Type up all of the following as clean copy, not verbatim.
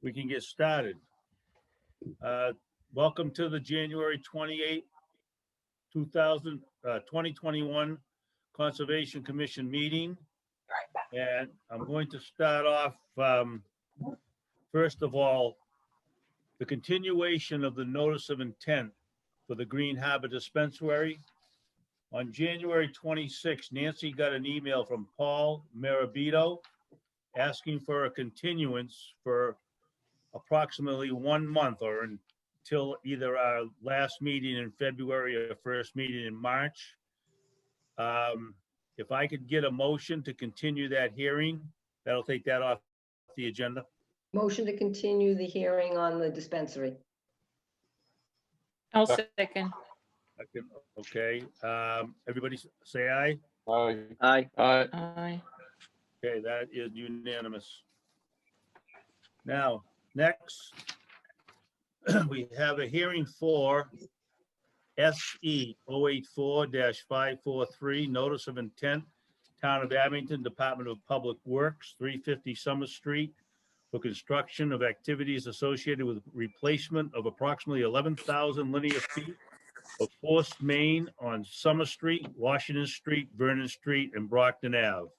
We can get started. Welcome to the January 28, 2021 Conservation Commission meeting. And I'm going to start off, first of all, the continuation of the notice of intent for the Green Harbor Dispensary. On January 26, Nancy got an email from Paul Marabito asking for a continuance for approximately 1 month or until either our last meeting in February or first meeting in March. If I could get a motion to continue that hearing, that'll take that off the agenda. Motion to continue the hearing on the dispensary. I'll second. Okay, everybody say aye. Aye. Aye. Aye. Aye. Okay, that is unanimous. Now, next, we have a hearing for SE 084-543, Notice of Intent, Town of Abington, Department of Public Works, 350 Summer Street, for construction of activities associated with replacement of approximately 11,000 linear feet of forced main on Summer Street, Washington Street, Vernon Street, and Brockton Ave.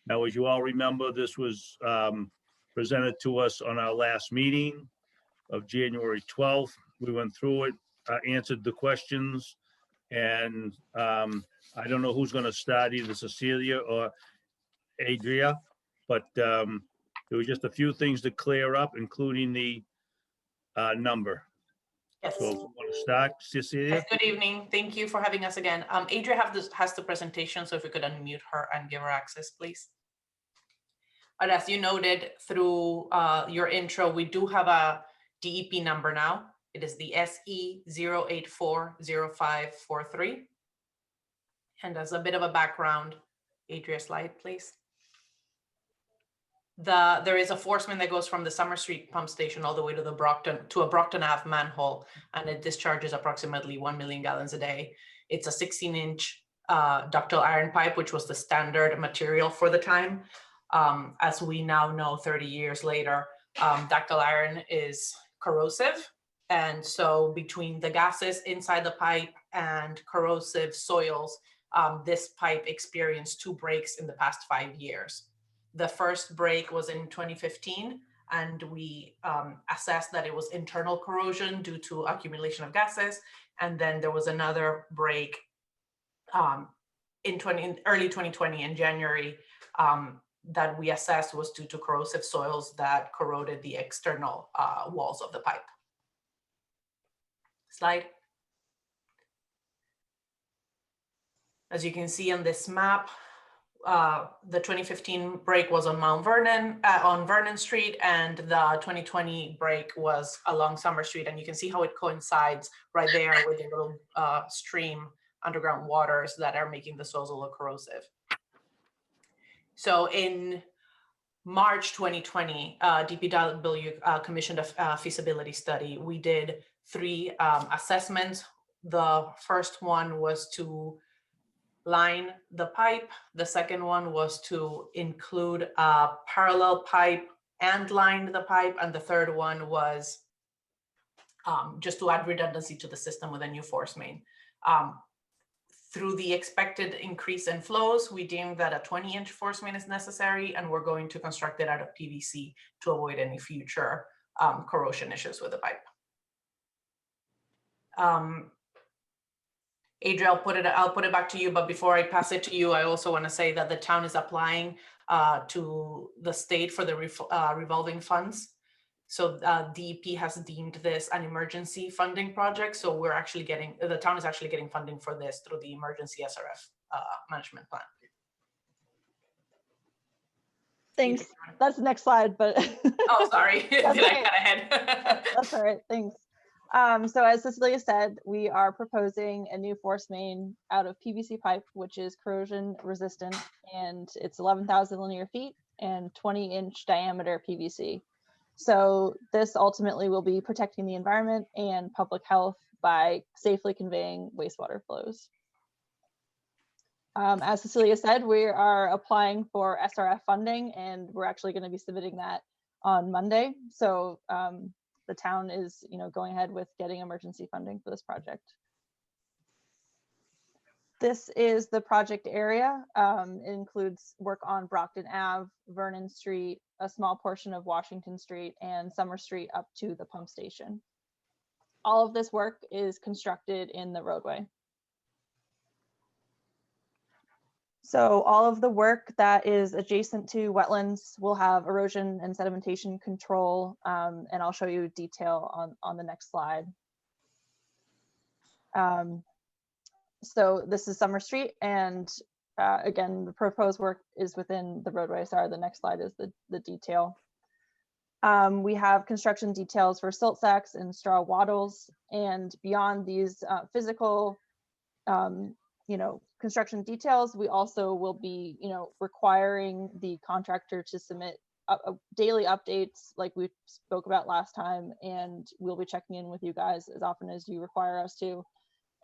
Now, as you all remember, this was presented to us on our last meeting of January 12th. We went through it, answered the questions, and I don't know who's going to start, either Cecilia or Adria, but there were just a few things to clear up, including the number. Yes. So if you want to start, Cecilia? Yes, good evening. Thank you for having us again. Adria has the presentation, so if we could unmute her and give her access, please. But as you noted through your intro, we do have a DEP number now. It is the SE 0840543. And as a bit of a background, Adria, slide, please. There is a force main that goes from the Summer Street pump station all the way to a Brockton Ave manhole, and it discharges approximately 1 million gallons a day. It's a 16-inch ductile iron pipe, which was the standard material for the time. As we now know, 30 years later, ductile iron is corrosive. And so between the gases inside the pipe and corrosive soils, this pipe experienced 2 breaks in the past 5 years. The first break was in 2015, and we assessed that it was internal corrosion due to accumulation of gases. And then there was another break in early 2020 in January that we assessed was due to corrosive soils that corroded the external walls of the pipe. Slide. As you can see on this map, the 2015 break was on Mount Vernon, on Vernon Street, and the 2020 break was along Summer Street. And you can see how it coincides right there with the little stream, underground waters that are making the soils a little corrosive. So in March 2020, DPW commissioned a feasibility study. We did 3 assessments. The first one was to line the pipe. The second one was to include a parallel pipe and line the pipe. And the third one was just to add redundancy to the system with a new force main. Through the expected increase in flows, we deemed that a 20-inch force main is necessary, and we're going to construct it out of PVC to avoid any future corrosion issues with the pipe. Adria, I'll put it back to you, but before I pass it to you, I also want to say that the town is applying to the state for the revolving funds. So DEP has deemed this an emergency funding project. So the town is actually getting funding for this through the emergency SRF management plan. Thanks. That's the next slide, but oh, sorry. Did okay. I cut ahead? That's all right. Thanks. So as Cecilia said, we are proposing a new force main out of PVC pipe, which is corrosion resistant, and it's 11,000 linear feet and 20-inch diameter PVC. So this ultimately will be protecting the environment and public health by safely conveying wastewater flows. As Cecilia said, we are applying for SRF funding, and we're actually going to be submitting that on Monday. So the town is, going ahead with getting emergency funding for this project. This is the project area. It includes work on Brockton Ave, Vernon Street, a small portion of Washington Street, and Summer Street up to the pump station. All of this work is constructed in the roadway. So all of the work that is adjacent to wetlands will have erosion and sedimentation control, and I'll show you detail on the next slide. So this is Summer Street, and again, the proposed work is within the roadway. Sorry, the next slide is the detail. We have construction details for silt sacks and straw wattles, and beyond these physical, construction details, we also will be, requiring the contractor to submit daily updates like we spoke about last time, and we'll be checking in with you guys as often as you require us to.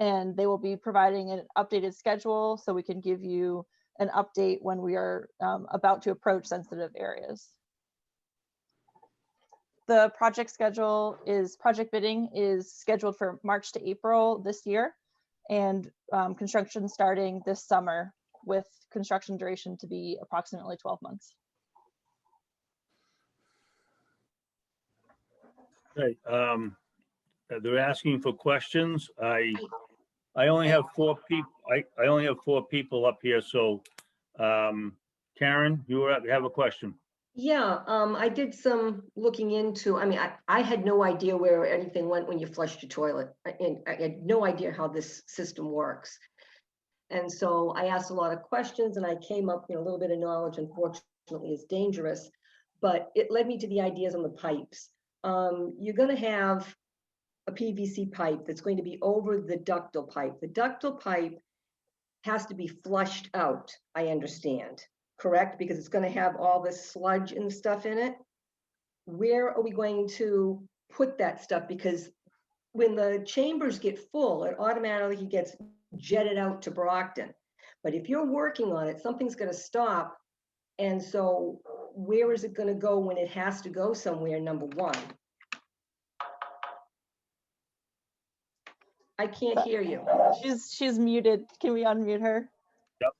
And they will be providing an updated schedule so we can give you an update when we are about to approach sensitive areas. The project bidding is scheduled for March to April this year, and construction starting this summer, with construction duration to be approximately 12 months. Okay, they're asking for questions. I only have 4 people. I only have 4 people up here. So, Karen, you have a question. Yeah, I did some looking into, I had no idea where anything went when you flushed your toilet. And I had no idea how this system works. And so I asked a lot of questions and I came up, a little bit of knowledge, unfortunately, is dangerous, but it led me to the ideas on the pipes. You're going to have a PVC pipe that's going to be over the ductile pipe. The ductile pipe has to be flushed out, I understand, correct? Because it's going to have all this sludge and stuff in it. Where are we going to put that stuff? Because when the chambers get full, it automatically gets jetted out to Brockton. But if you're working on it, something's going to stop. And so where is it going to go when it has to go somewhere, number one? I can't hear you. She's muted. Can we unmute her?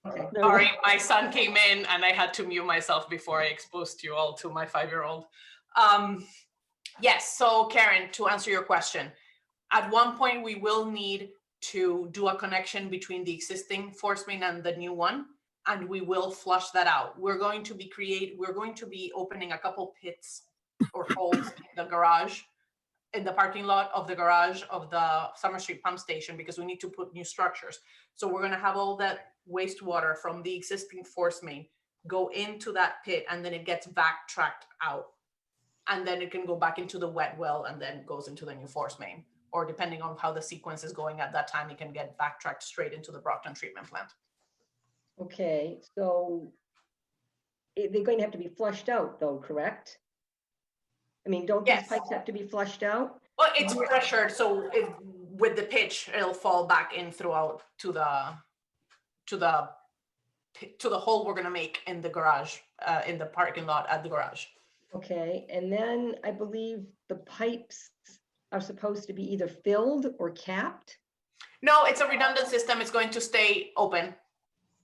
Okay. There we Sorry, go. my son came in and I had to mute myself before I exposed you all to my 5-year-old. Yes, so Karen, to answer your question, at one point we will need to do a connection between the existing force main and the new one, and we will flush that out. We're going to be opening a couple pits or holes in the garage, in the parking lot of the garage of the Summer Street pump station, because we need to put new structures. So we're going to have all that wastewater from the existing force main go into that pit, and then it gets backtracked out, and then it can go back into the wet well and then goes into the new force main, or depending on how the sequence is going at that time, it can get backtracked straight into the Brockton treatment plant. Okay, so they're going to have to be flushed out though, correct? Don't these Yes. pipes have to be flushed out? Well, it's pressured, so with the pitch, it'll fall back in throughout to the hole we're gonna make in the garage, in the parking lot at the garage. Okay, and then I believe the pipes are supposed to be either filled or capped. No, it's a redundant system. It's going to stay open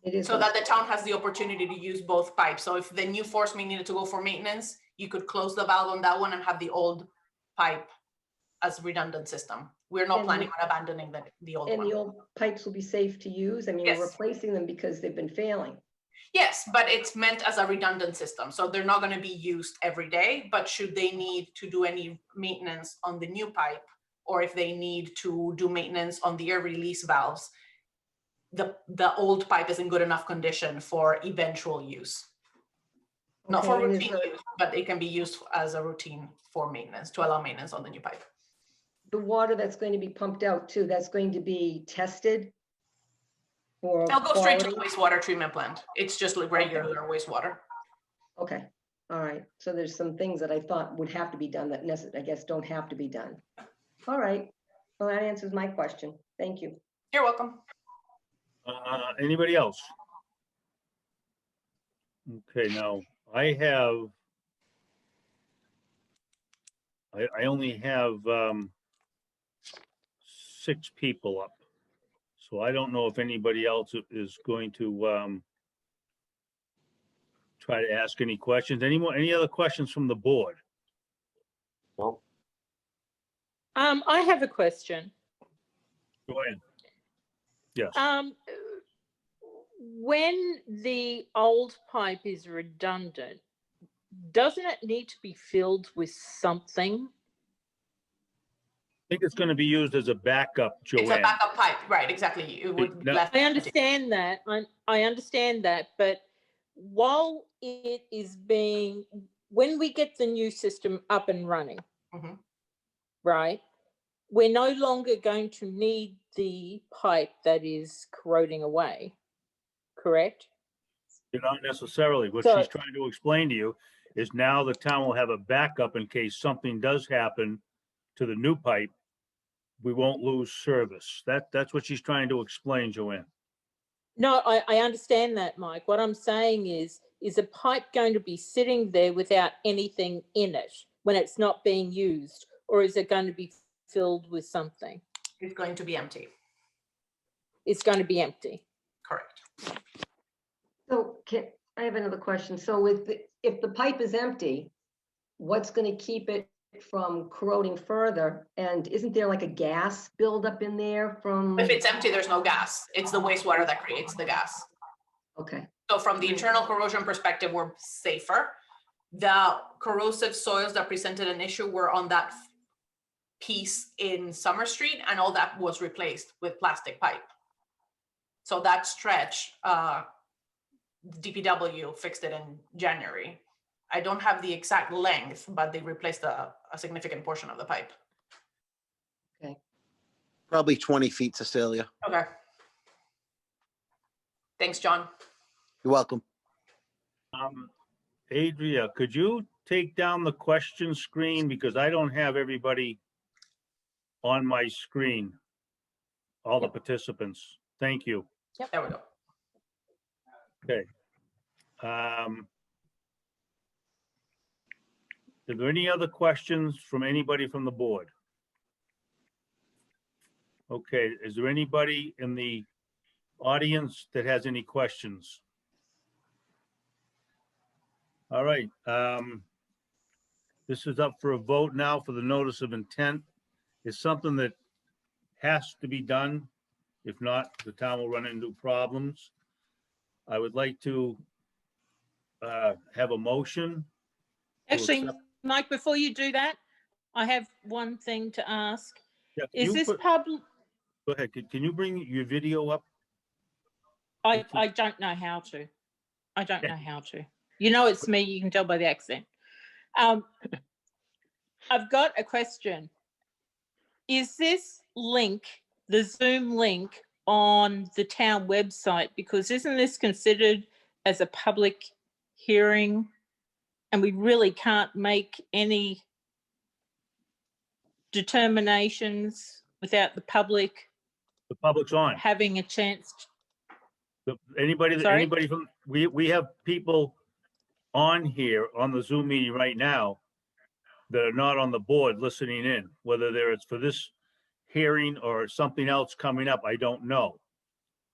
It is so that the town has the opportunity to use both pipes. So if the new force main needed to go for maintenance, you could close the valve on that one and have the old pipe as redundant system. We're not And planning on abandoning the old and one. the old pipes will be safe to use. Yes. We're replacing them because they've been failing. Yes, but it's meant as a redundant system. So they're not going to be used every day, but should they need to do any maintenance on the new pipe, or if they need to do maintenance on the air release valves, the old pipe is in good enough condition for eventual use. Not for Okay, and is routine use, but it can be used as a routine for maintenance, to allow maintenance on the new pipe. the water that's going to be pumped out too, that's going to be tested for It'll go straight to the quality? wastewater treatment plant. It's just like regular wastewater. Okay, all right. So there's some things that I thought would have to be done that I guess don't have to be done. All right, well, that answers my question. Thank you. You're welcome. Anybody else? Okay, now I have I only have 6 people up. So I don't know if anybody else is going to try to ask any questions. Any other questions from the board? Nope. I have a question. Go ahead. Yes. When the old pipe is redundant, doesn't it need to be filled with something? I think it's going to be used as a backup, It's a Joanne. backup pipe, right, exactly. It would be No. left I empty. understand that. I understand that, but while it is being, when we get the new system up and running, Mhm. right, we're no longer going to need the pipe that is corroding away, correct? You're not necessarily. What So- she's trying to explain to you is now the town will have a backup in case something does happen to the new pipe. We won't lose service. That's what she's trying to explain, Joanne. No, I understand that, Mike. What I'm saying is a pipe going to be sitting there without anything in it when it's not being used? Or is it going to be filled with something? It's going to be empty, It's going to be empty. correct. So I have another question. So if the pipe is empty, what's going to keep it from corroding further? And isn't there like a gas buildup in there from? If it's empty, there's no gas. It's the wastewater that creates the gas. Okay, So from the internal corrosion perspective, we're safer. The corrosive soils that presented an issue were on that piece in Summer Street, and all that was replaced with plastic pipe. So that stretch, DPW fixed it in January. I don't have the exact length, but they replaced a significant portion of the pipe. Probably 20 feet, Cecilia. Okay. Thanks, John. You're welcome. Adria, could you take down the question screen? Because I don't have everybody on my screen, all the participants. Thank you. There we go. Okay. Are there any other questions from anybody from the board? Okay, is there anybody in the audience that has any questions? All right, this is up for a vote now for the notice of intent. It's something that has to be done. If not, the town will run into problems. I would like to have a motion. to Actually, accept- Mike, before you do that, I have one thing to ask. Yeah, can Is you this put- public? Go ahead, can you bring your video up? I don't know how to. I don't know how to. You know, it's me. You can tell by the accent. I've got a question. Is this link, the Zoom link, on the town website? Because isn't this considered as a public hearing? And we really can't make any determinations without the public The public's on. having a chance. Anybody Sorry? from, we have people on here on the Zoom meeting right now that are not on the board listening in, whether it's for this hearing or something else coming up, I don't know.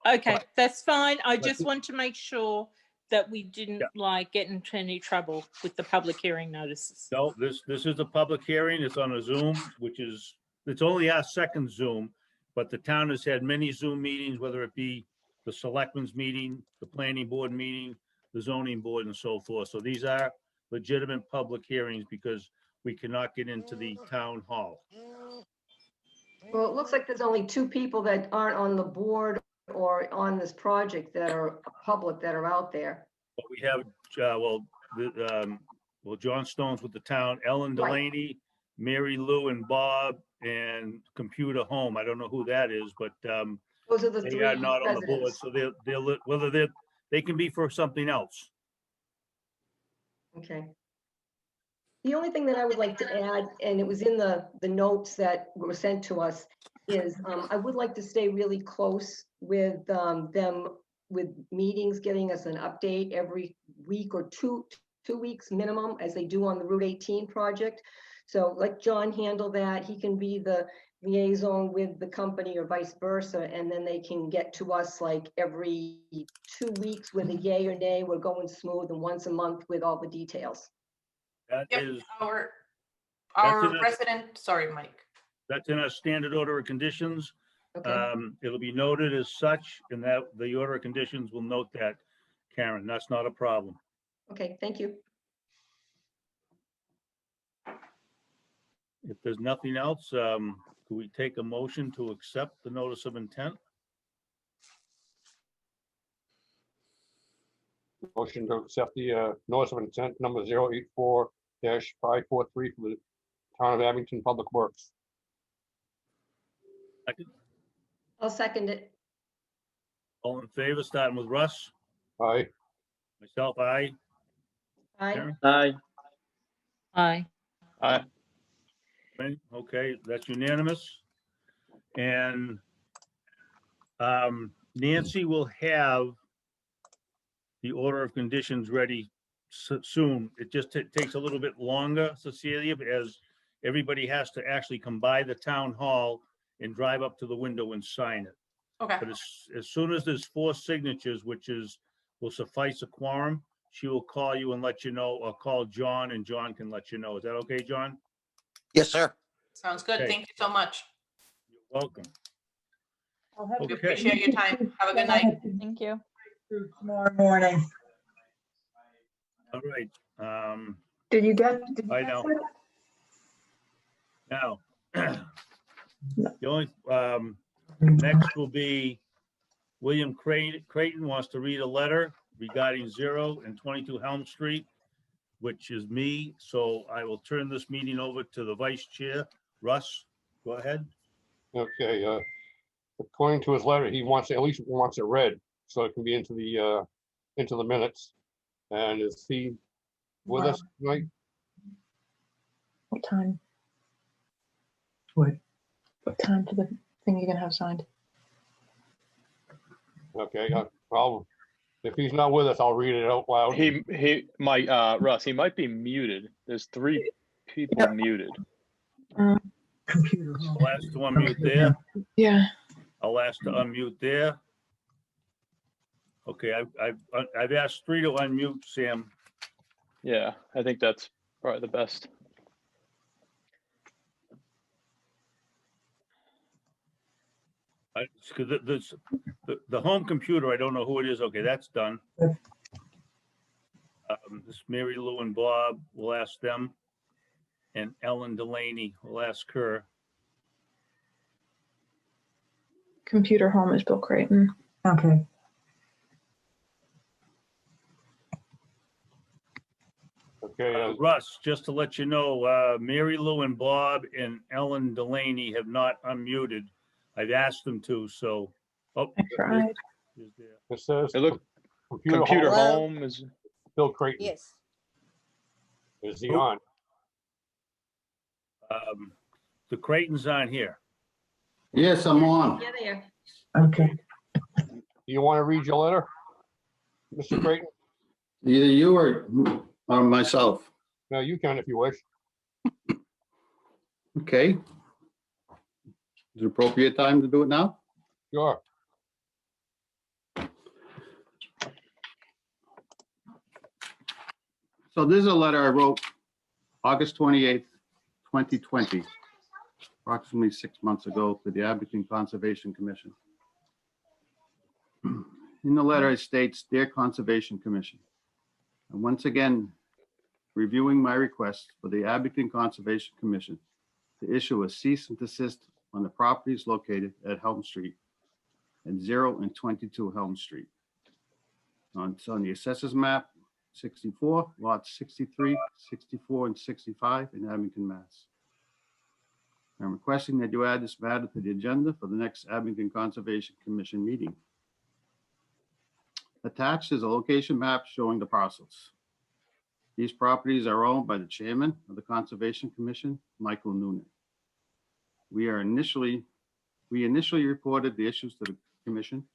Okay, But- that's fine. I but just the- want to make sure that we didn't get into any trouble with the public hearing notices. No, this is a public hearing. It's on a Zoom, it's only our second Zoom, but the town has had many Zoom meetings, whether it be the selectmen's meeting, the planning board meeting, the zoning board and so forth. So these are legitimate public hearings because we cannot get into the town hall. well, it looks like there's only 2 people that aren't on the board or on this project that are public that are out there. But we have, John Stone's with the town, Ellen Right. Delaney, Mary Lou and Bob, and Computer Home. I don't know who that is, but Those are the they 3 are not on the board, residents. so they can be for something else. Okay. The only thing that I would like to add, and it was in the notes that were sent to us, is I would like to stay really close with them with meetings, getting us an update every week or two weeks minimum, as they do on the Route 18 project, So let John handle that. He can be the liaison with the company or vice versa, and then they can get to us like every 2 weeks with a yay or nay, we're going smooth, and once a month with all the details. That Yep, is, our in a- resident, sorry, Mike. that's in our standard order of conditions. Okay, It'll be noted as such, and that the order of conditions will note that, Karen, that's not a problem. okay, thank you. If there's nothing else, could we take a motion to accept the notice of intent? Motion to accept the notice of intent number 084-543 for the town of Abington Public Works. I'll second it. All in favor, starting with Russ, Aye. myself, aye. Aye. Karen? Aye. Aye. Aye. Okay, that's unanimous. And Nancy will have the order of conditions ready soon. It just takes a little bit longer, Cecilia, as everybody has to actually come by the town hall and drive up to the window and sign it. Okay, But as soon as there's 4 signatures, which will suffice a quorum, she will call you and let you know, or call John and John can let you know. Is that okay, John? Yes, sir. sounds good. Okay. Thank you so much. You're welcome. We Okay. appreciate your time. Have a good night. Thank you. Tomorrow morning. All right. Did you get? I know. Now, the only, next will be William Creighton wants to read a letter regarding 0 and 22 Helm Street, which is me. So I will turn this meeting over to the vice chair. Russ, go ahead. Okay, according to his letter, he wants, at least wants it read, so it can be into the minutes. And is he with us tonight? What time? What time for the thing you're gonna have signed? Okay, if he's not with us, I'll read it out loud. He might, Russ, he might be muted. There's 3 people Yeah. muted. Computer. I'll ask to unmute there. Yeah. I'll ask to unmute there. Okay, I've asked 3 to unmute, Sam. Yeah, I think that's probably the best. Because the home computer, I don't know who it is. Okay, that's done. This Mary Lou and Bob, we'll ask them. And Ellen Delaney, we'll ask her. Computer home is Bill Creighton. Okay. Okay, Russ, just to let you know, Mary Lou and Bob and Ellen Delaney have not unmuted. I've asked them to, so. Oh, I tried. is there. it says It look, computer computer home, home is, Bill Creighton. Yes. Is he on? The Creightons aren't here. Yes, I'm on. Yeah, there. Okay. Do you want to read your letter, Mr. Creighton? Either you or myself. No, you can if you wish. Okay. Is it appropriate time to do it now? Sure. So this is a letter I wrote August 28th, 2020, approximately 6 months ago to the Abington Conservation Commission. In the letter, it states, "Dear Conservation Commission, and once again, reviewing my request for the Abington Conservation Commission to issue a cease and desist on the properties located at Helm Street and 0 and 22 Helm Street. It's on the assessors map 64, lots 63, 64, and 65 in Abington, Mass. I'm requesting that you add this matter to the agenda for the next Abington Conservation Commission meeting. Attached is a location map showing the parcels. These properties are owned by the chairman of the Conservation Commission, Michael Noonan. We initially reported the issues to the commission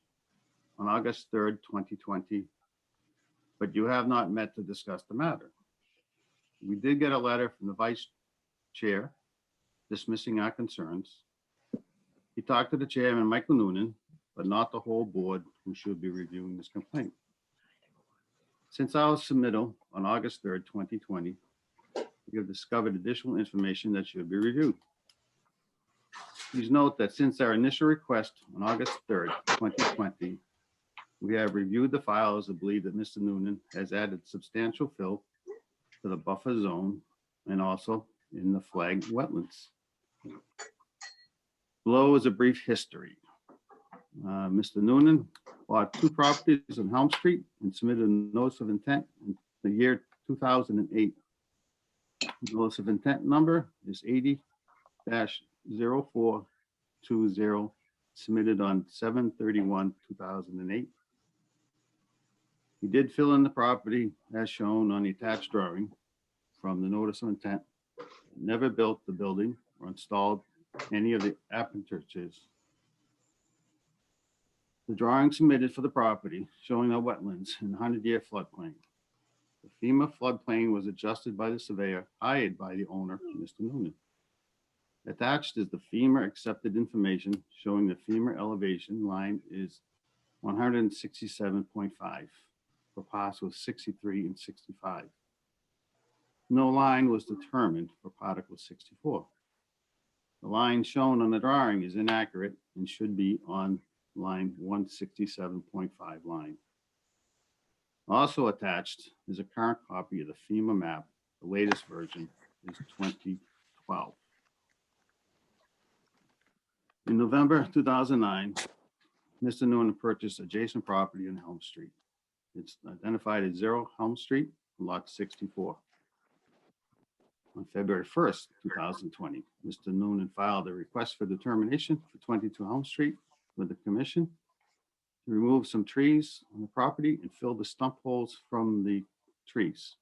on August 3rd, 2020, but you have not met to discuss the matter. We did get a letter from the vice chair, dismissing our concerns. He talked to the chairman, Michael Noonan, but not the whole board who should be reviewing this complaint. Since our submittal on August 3rd, 2020, we have discovered additional information that should be reviewed. Please note that since our initial request on August 3rd, 2020, we have reviewed the files and believe that Mr. Noonan has added substantial fill to the buffer zone and also in the flagged wetlands. Below is a brief history. Mr. Noonan bought 2 properties on Helm Street and submitted a notice of intent in the year 2008. Notice of intent number is 80-0420, submitted on 7/31/2008. He did fill in the property as shown on the attached drawing from the notice of intent. Never built the building or installed any of the appurtenances. The drawing submitted for the property showing the wetlands in 100-year floodplain. The FEMA floodplain was adjusted by the surveyor hired by the owner, Mr. Noonan. Attached is the FEMA accepted information showing the FEMA elevation line is 167.5 for parcels 63 and 65. No line was determined for particle 64. The line shown on the drawing is inaccurate and should be on line 167.5 line. Also attached is a current copy of the FEMA map. The latest version is 2012. In November 2009, Mr. Noonan purchased adjacent property on Helm Street. It's identified as 0 Helm Street, lot 64. On February 1st, 2020, Mr. Noonan filed a request for determination for 22 Helm Street with the commission to remove some trees on the property and fill the stump holes from the trees.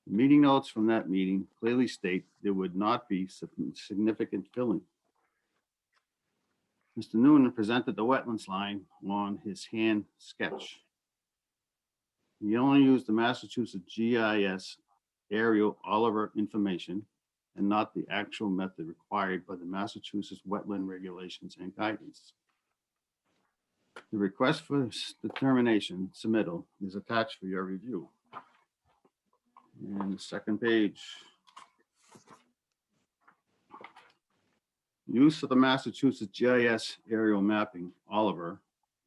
The meeting notes from that meeting clearly state there would not be significant filling. Mr. Noonan presented the wetlands line on his hand sketch. He only used the Massachusetts GIS aerial Oliver information and not the actual method required by the Massachusetts wetland regulations and guidance. The request for determination submittal is attached for your review. And the second page. Use of the Massachusetts GIS aerial mapping Oliver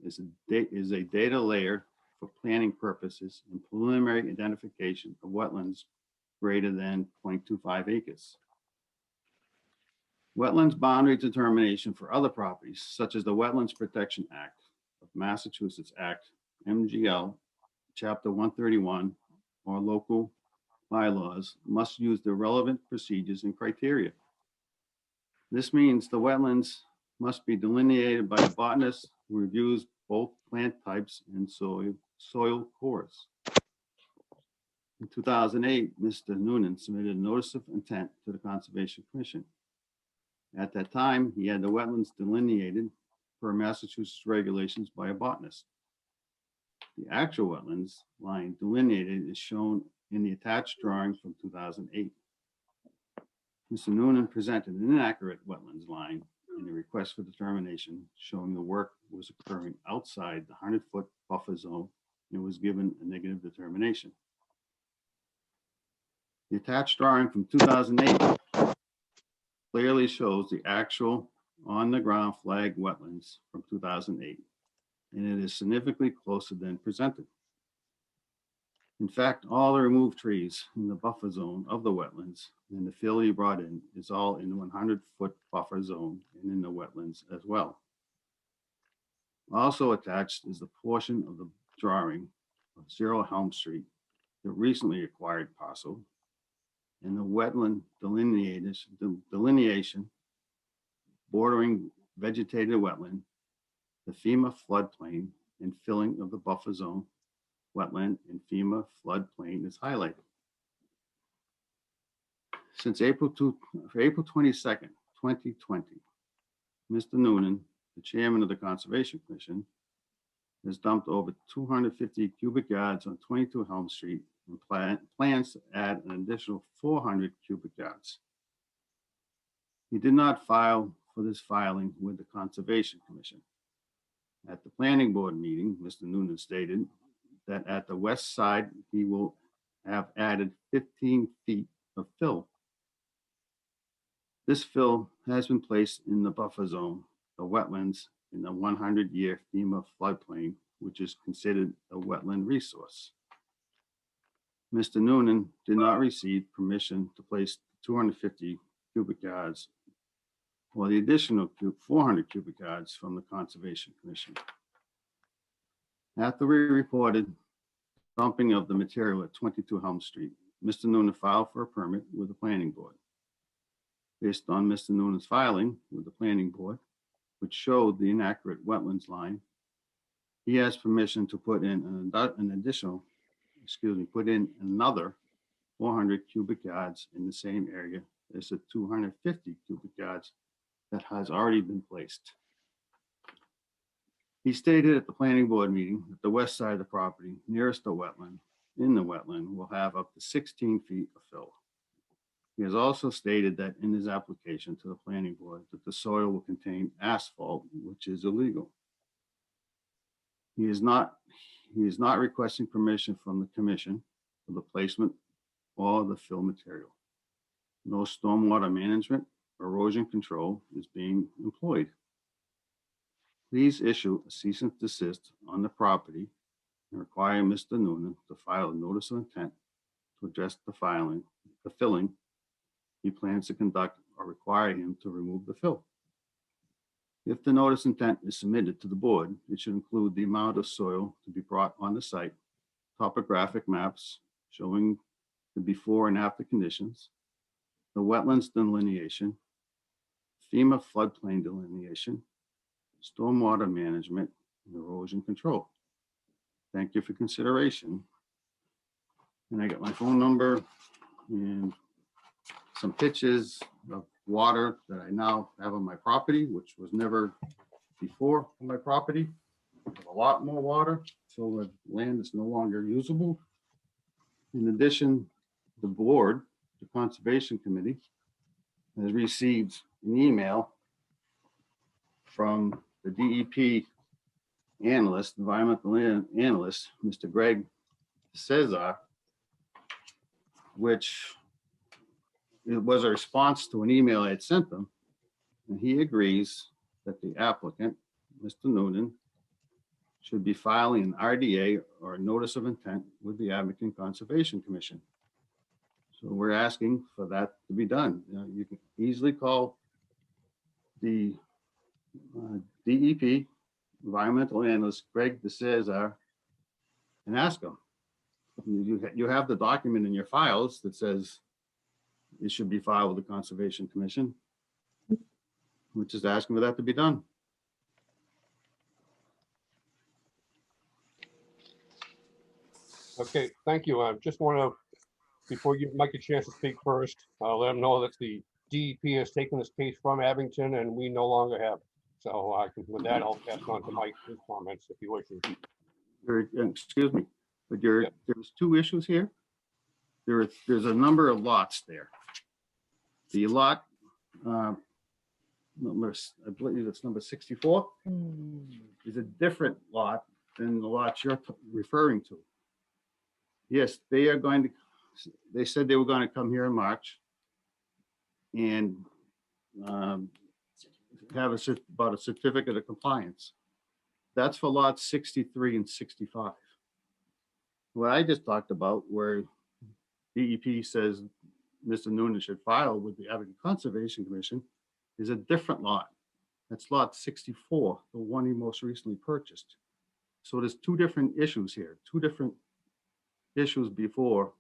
is a data layer for planning purposes and preliminary identification of wetlands greater than 0.25 acres. Wetlands boundary determination for other properties, such as the Wetlands Protection Act of Massachusetts Act, MGL, Chapter 131, or local bylaws, must use the relevant procedures and criteria. This means the wetlands must be delineated by a botanist who reviews both plant types and soil cores. In 2008, Mr. Noonan submitted a notice of intent to the Conservation Commission. At that time, he had the wetlands delineated per Massachusetts regulations by a botanist. The actual wetlands line delineated is shown in the attached drawing from 2008. Mr. Noonan presented an inaccurate wetlands line in the request for determination showing the work was occurring outside the 100-foot buffer zone and was given a negative determination. The attached drawing from 2008 clearly shows the actual on-the-ground flagged wetlands from 2008, and it is significantly closer than presented. In fact, all the removed trees in the buffer zone of the wetlands and the fill you brought in is all in the 100-foot buffer zone and in the wetlands as well. Also attached is the portion of the drawing of 0 Helm Street, the recently acquired parcel, and the wetland delineation bordering vegetated wetland, the FEMA floodplain, and filling of the buffer zone, wetland, and FEMA floodplain is highlighted. Since April 22nd, 2020, Mr. Noonan, the chairman of the Conservation Commission, has dumped over 250 cubic yards on 22 Helm Street and plans to add an additional 400 cubic yards. He did not file for this filing with the Conservation Commission. At the planning board meeting, Mr. Noonan stated that at the west side, he will have added 15 feet of fill. This fill has been placed in the buffer zone, the wetlands in the 100-year FEMA floodplain, which is considered a wetland resource. Mr. Noonan did not receive permission to place 250 cubic yards or the additional 400 cubic yards from the Conservation Commission. After we reported dumping of the material at 22 Helm Street, Mr. Noonan filed for a permit with the planning board. Based on Mr. Noonan's filing with the planning board, which showed the inaccurate wetlands line, he has permission to put in put in another 400 cubic yards in the same area as the 250 cubic yards that has already been placed. He stated at the planning board meeting that the west side of the property nearest the wetland, will have up to 16 feet of fill. He has also stated that in his application to the planning board that the soil will contain asphalt, which is illegal. He is not requesting permission from the commission for the placement or the fill material. No stormwater management or erosion control is being employed. Please issue a cease and desist on the property and require Mr. Noonan to file a notice of intent to address the filling he plans to conduct or require him to remove the fill. If the notice intent is submitted to the board, it should include the amount of soil to be brought on the site, topographic maps showing the before and after conditions, the wetlands delineation, FEMA floodplain delineation, stormwater management, and erosion control. Thank you for consideration. And I got my phone number and some pictures of water that I now have on my property, which was never before on my property. I have a lot more water, so the land is no longer usable. In addition, the board, the Conservation Committee, has received an email from the DEP analyst, environmental analyst, Mr. Greg Cesar, which it was a response to an email I had sent them, and he agrees that the applicant, Mr. Noonan, should be filing an RDA or a notice of intent with the Abington Conservation Commission. So we're asking for that to be done. You can easily call the DEP environmental analyst, Greg DeCesar, and ask him. You have the document in your files that says it should be filed with the Conservation Commission. We're just asking for that to be done. Okay, thank you. I just want to, before you Mike a chance to speak first, let them know that the DEP has taken this case from Abington and we no longer have it. So I can, with that, I'll pass on to Mike his comments if you wish. Excuse me, but there's two issues here. There's a number of lots there. The lot, number, I believe it's number 64, is a different lot than the lots you're referring to. Yes, they are going to, they said they were going to come here in March and have about a certificate of compliance. That's for lots 63 and 65. What I just talked about, where DEP says Mr. Noonan should file with the Abington Conservation Commission, is a different lot. That's lot 64, the one he most recently purchased. So there's two different issues here, two different issues before,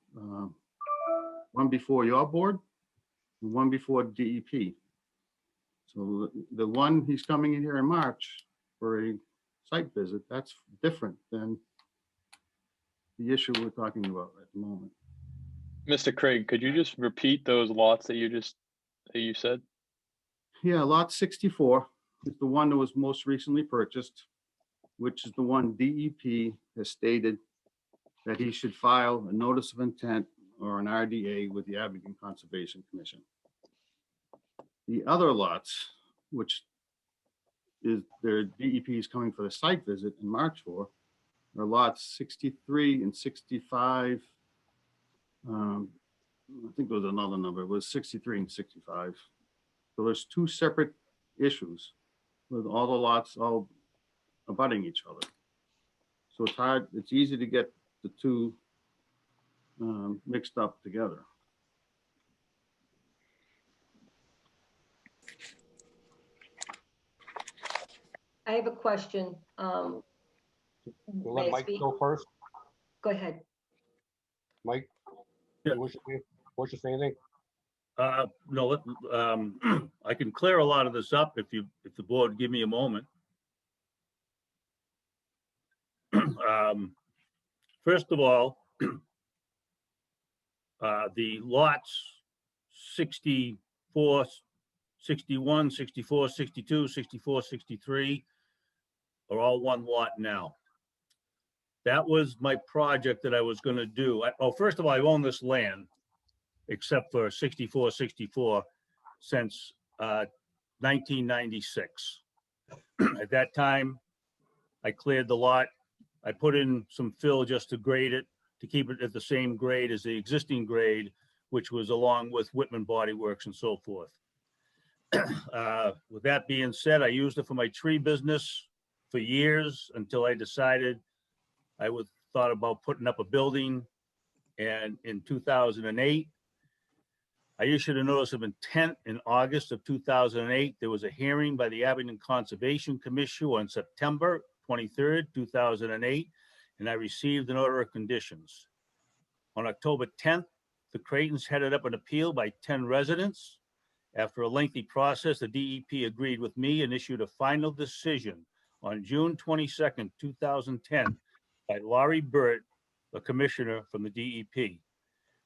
one before your board and one before DEP. So the one he's coming in here in March for a site visit, that's different than the issue we're talking about at the moment. Mr. Craig, could you just repeat those lots that you said? Yeah, lot 64 is the one that was most recently purchased, which is the one DEP has stated that he should file a notice of intent or an RDA with the Abington Conservation Commission. The other lots, which is their DEP is coming for the site visit in March for, are lots 63 and 65. I think there was another number. It was 63 and 65. So there's two separate issues with all the lots all abutting each other. So it's hard, it's easy to get the two mixed up together. I have a question. We'll May let I Mike speak? go first. Go ahead. Mike? Yeah. You wish to say anything? No, I can clear a lot of this up if the board give me a moment. First of all, the lots 64, 61, 64, 62, 64, 63 are all one lot now. That was my project that I was going to do. First of all, I've owned this land except for 64, 64 since 1996. At that time, I cleared the lot. I put in some fill just to grade it, to keep it at the same grade as the existing grade, which was along with Whitman Body Works and so forth. With that being said, I used it for my tree business for years until I decided I thought about putting up a building. And in 2008, I issued a notice of intent in August of 2008. There was a hearing by the Abington Conservation Commission on September 23rd, 2008, and I received an order of conditions. On October 10th, the Creightons headed up an appeal by 10 residents. After a lengthy process, the DEP agreed with me and issued a final decision on June 22nd, 2010 by Laurie Burt, a commissioner from the DEP,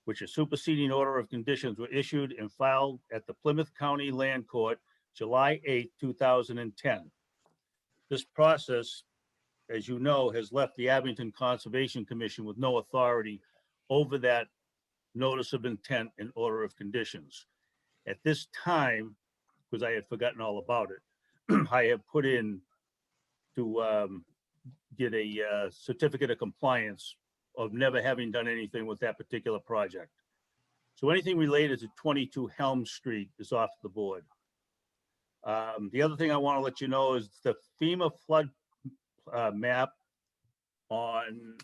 which a superseding order of conditions were issued and filed at the Plymouth County Land Court, July 8, 2010. This process, as you know, has left the Abington Conservation Commission with no authority over that notice of intent and order of conditions. At this time, because I had forgotten all about it, I have put in to get a certificate of compliance of never having done anything with that particular project. So anything related to 22 Helm Street is off the board. The other thing I want to let you know is the Fema Flood Map on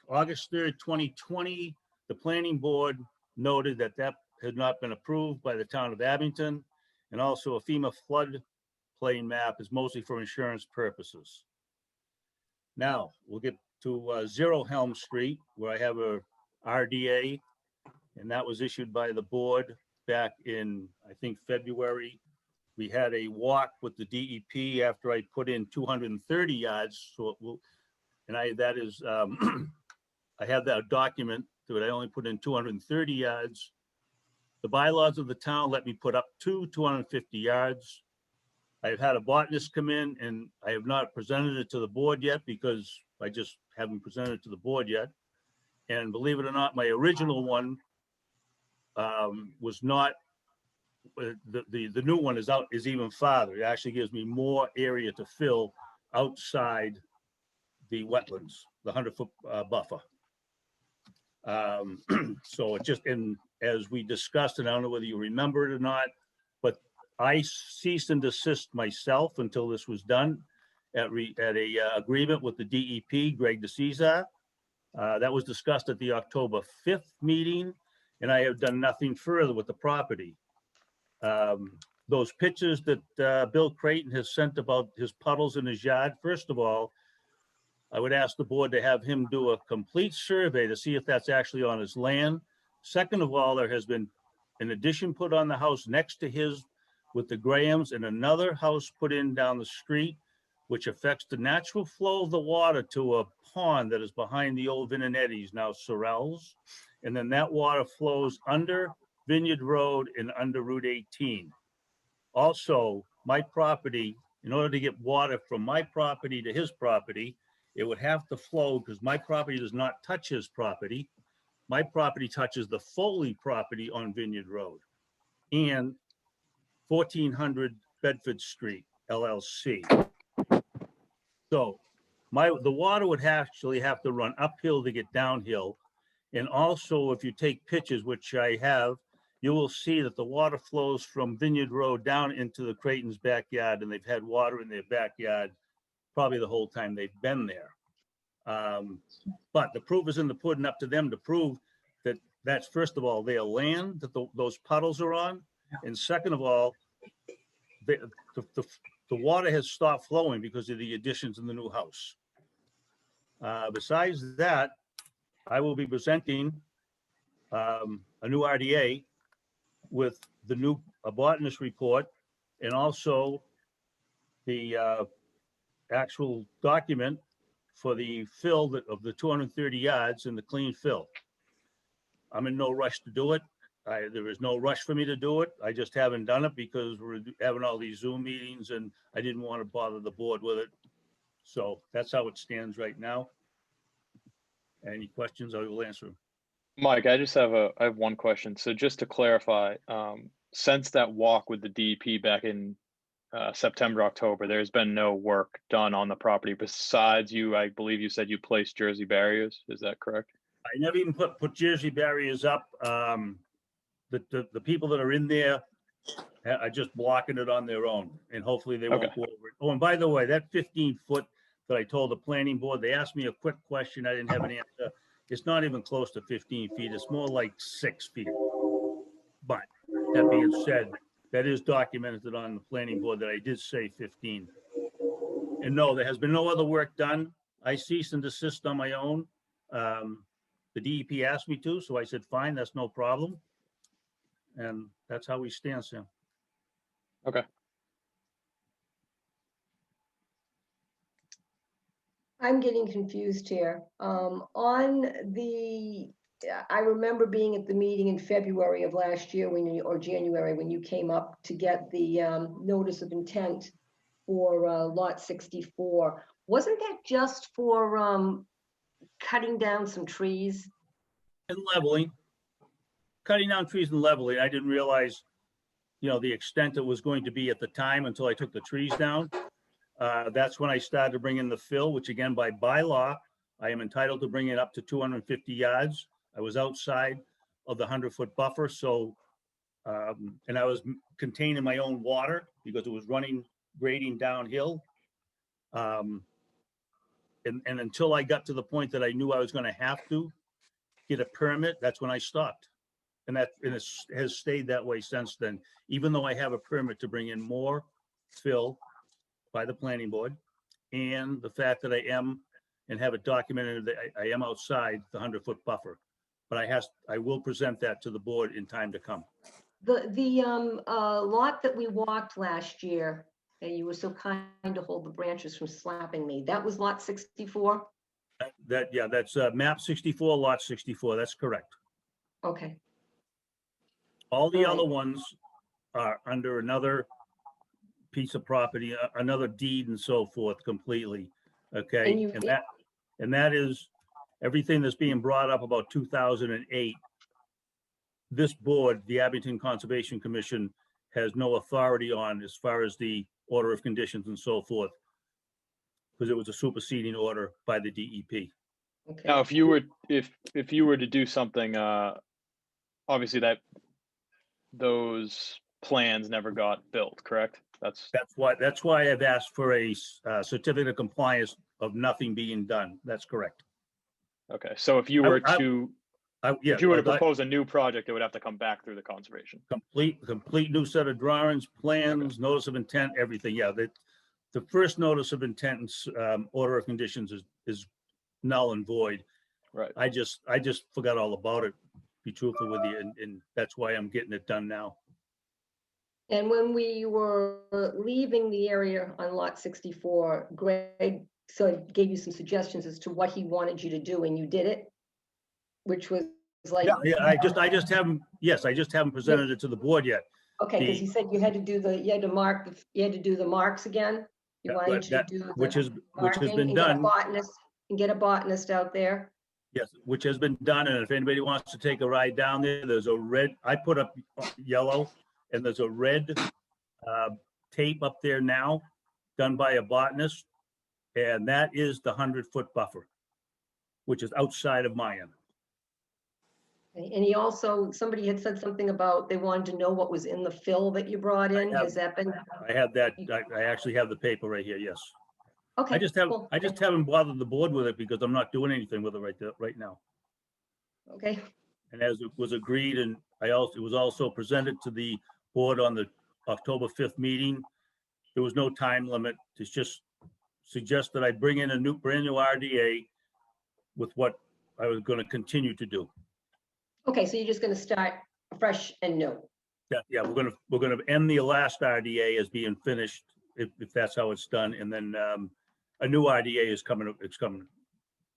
August 3rd, 2020, the planning board noted that that had not been approved by the town of Abington, and also a FEMA flood plain map is mostly for insurance purposes. Now we'll get to 0 Helm Street, where I have a RDA, and that was issued by the board back in, I think, February. We had a walk with the DEP after I put in 230 yards. So it will, and that is, I have that document that I only put in 230 yards. The bylaws of the town let me put up to 250 yards. I've had a botanist come in and I have not presented it to the board yet because I just haven't presented it to the board yet. And believe it or not, my original one was not, the new one is even farther. It actually gives me more area to fill outside the wetlands, the 100-foot buffer. So it just, and as we discussed, and I don't know whether you remember it or not, but I ceased and desist myself until this was done at a agreement with the DEP, Greg DeCesar. That was discussed at the October 5th meeting, and I have done nothing further with the property. Those pictures that Bill Creighton has sent about his puddles in his yard, first of all, I would ask the board to have him do a complete survey to see if that's actually on his land. Second of all, there has been an addition put on the house next to his with the Grahams and another house put in down the street, which affects the natural flow of the water to a pond that is behind the old Vinanetti's, now Sorrells. And then that water flows under Vineyard Road and under Route 18. Also, my property, in order to get water from my property to his property, it would have to flow because my property does not touch his property. My property touches the Foley property on Vineyard Road. And 1400 Bedford Street, LLC. So the water would actually have to run uphill to get downhill. And also, if you take pictures, which I have, you will see that the water flows from Vineyard Road down into the Creighton's backyard, and they've had water in their backyard probably the whole time they've been there. But the proof is in the pudding, up to them to prove that that's, first of all, their land that those puddles are on. And second of all, the water has stopped flowing because of the additions in the new house. Besides that, I will be presenting a new RDA with the new botanist report and also the actual document for the fill of the 230 yards and the clean fill. I'm in no rush to do it. There is no rush for me to do it. I just haven't done it because we're having all these Zoom meetings and I didn't want to bother the board with it. So that's how it stands right now. Any questions, I will answer them. Mike, I have one question. So just to clarify, since that walk with the DEP back in September, October, there's been no work done on the property besides I believe you said you placed Jersey barriers. Is that correct? I never even put Jersey barriers up. The people that are in there are just blocking it on their own, and hopefully they won't go over it. Oh, and by the way, that 15-foot that I told the planning board, they asked me a quick question. I didn't have an answer. It's not even close to 15 feet. It's more like 6 feet. But that being said, that is documented on the planning board that I did say 15. And no, there has been no other work done. I cease and desist on my own. The DEP asked me to, so I said, fine, that's no problem. And that's how we stand, Sam. Okay. I'm getting confused here. I remember being at the meeting in February of last year or January, when you came up to get the notice of intent for lot 64. Wasn't that just for cutting down some trees? And leveling, cutting down trees and leveling. I didn't realize, the extent it was going to be at the time until I took the trees down. That's when I started to bring in the fill, which again, by bylaw, I am entitled to bring it up to 250 yards. I was outside of the 100-foot buffer. So, and I was containing my own water because it was grading downhill. And until I got to the point that I knew I was going to have to get a permit, that's when I stopped. And it has stayed that way since then, even though I have a permit to bring in more fill by the planning board, and the fact that I am and have it documented that I am outside the 100-foot buffer. But I will present that to the board in time to come. The lot that we walked last year, and you were so kind to hold the branches from slapping me, that was lot 64? That's map 64, lot 64. That's correct. Okay. All the other ones are under another piece of property, another deed and so forth completely. Okay. And that is everything that's being brought up about 2008. This board, the Abington Conservation Commission, has no authority on as far as the order of conditions and so forth, because it was a superseding order by the DEP. Okay. Now, if you were to do something, obviously those plans never got built, correct? That's why I've asked for a certificate of compliance of nothing being done. That's correct. Okay. So if you were to propose a new project, it would have to come back through the conservation. Complete new set of drawings, plans, notice of intent, everything. Yeah, the first notice of intent and order of conditions is null and void. Right. I just forgot all about it, to be truthful with you, and that's why I'm getting it done now. And when we were leaving the area on lot 64, Greg gave you some suggestions as to what he wanted you to do, and you did it, which was like. Yeah, I just haven't presented it to the board yet. Okay, because he said you had to do the marks again. He wanted you to do the which has been marking done. And get a botanist out there. Yes, which has been done. And if anybody wants to take a ride down there, there's a red, I put up yellow, and there's a red tape up there now, done by a botanist. And that is the 100-foot buffer, which is outside of my end. And he also, somebody had said something about they wanted to know what was in the fill that you brought in. have- Has that been? I have that, I actually have the paper right here, yes. Okay. I just cool. haven't bothered the board with it because I'm not doing anything with it right now. Okay, And as it was agreed, and it was also presented to the board on the October 5th meeting. There was no time limit. It's just suggest that I bring in a brand new RDA with what I was going to continue to do. okay, so you're just gonna start fresh and new. Yeah, we're gonna end the last RDA as being finished, if that's how it's done, and then a new RDA is coming. It's coming.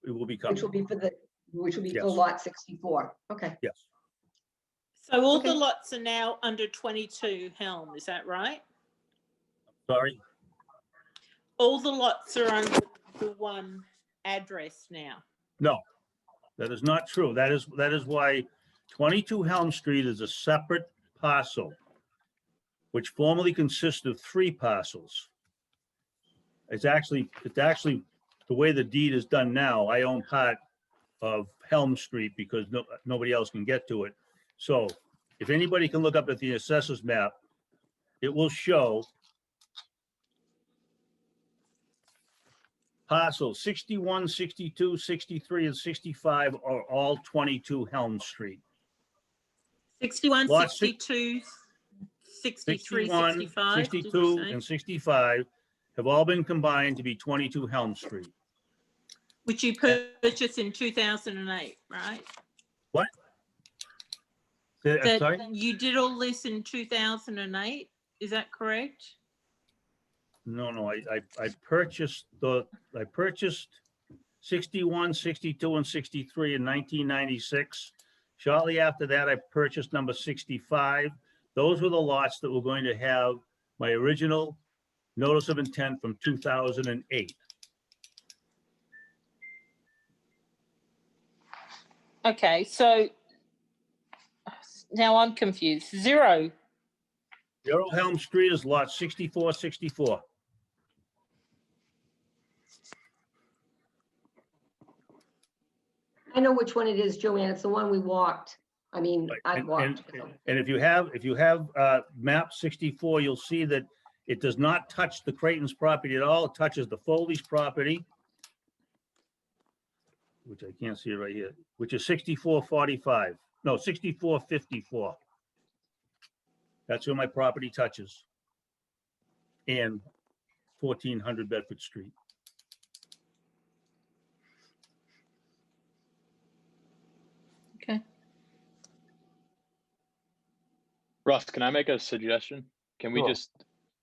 It will be coming. Which will be for Yes. lot 64. Okay, Yes. So all the Okay. lots are now under 22 Helm, is that right? Sorry. All the lots are under the one address now. No, that is not true. That is why 22 Helm Street is a separate parcel, which formerly consisted of 3 parcels. It's actually the way the deed is done now. I own part of Helm Street because nobody else can get to it. So if anybody can look up at the assessors map, it will show parcels 61, 62, 63, and 65 are all 22 Helm Street. 61, Lot 62, 63, 61, 65. did you 62, say? and 65 have all been combined to be 22 Helm Street. Which you purchased in 2008, right? What? I'm That sorry? you did all this in 2008, is that correct? No, I purchased 61, 62, and 63 in 1996. Shortly after that, I purchased number 65. Those were the lots that were going to have my original notice of intent from 2008. Okay, so now I'm confused. 0. Zero Helm Street is lot 64, 64. I know which one it is, Joanne. It's the one we walked. I mean, Right, I and- walked. And if you have map 64, you'll see that it does not touch the Creighton's property at all. It touches the Foley's property, which I can't see right here, which is 6445. No, 6454. That's where my property touches. And 1400 Bedford Street. Okay. Russ, can I make a suggestion? Can we Sure. just,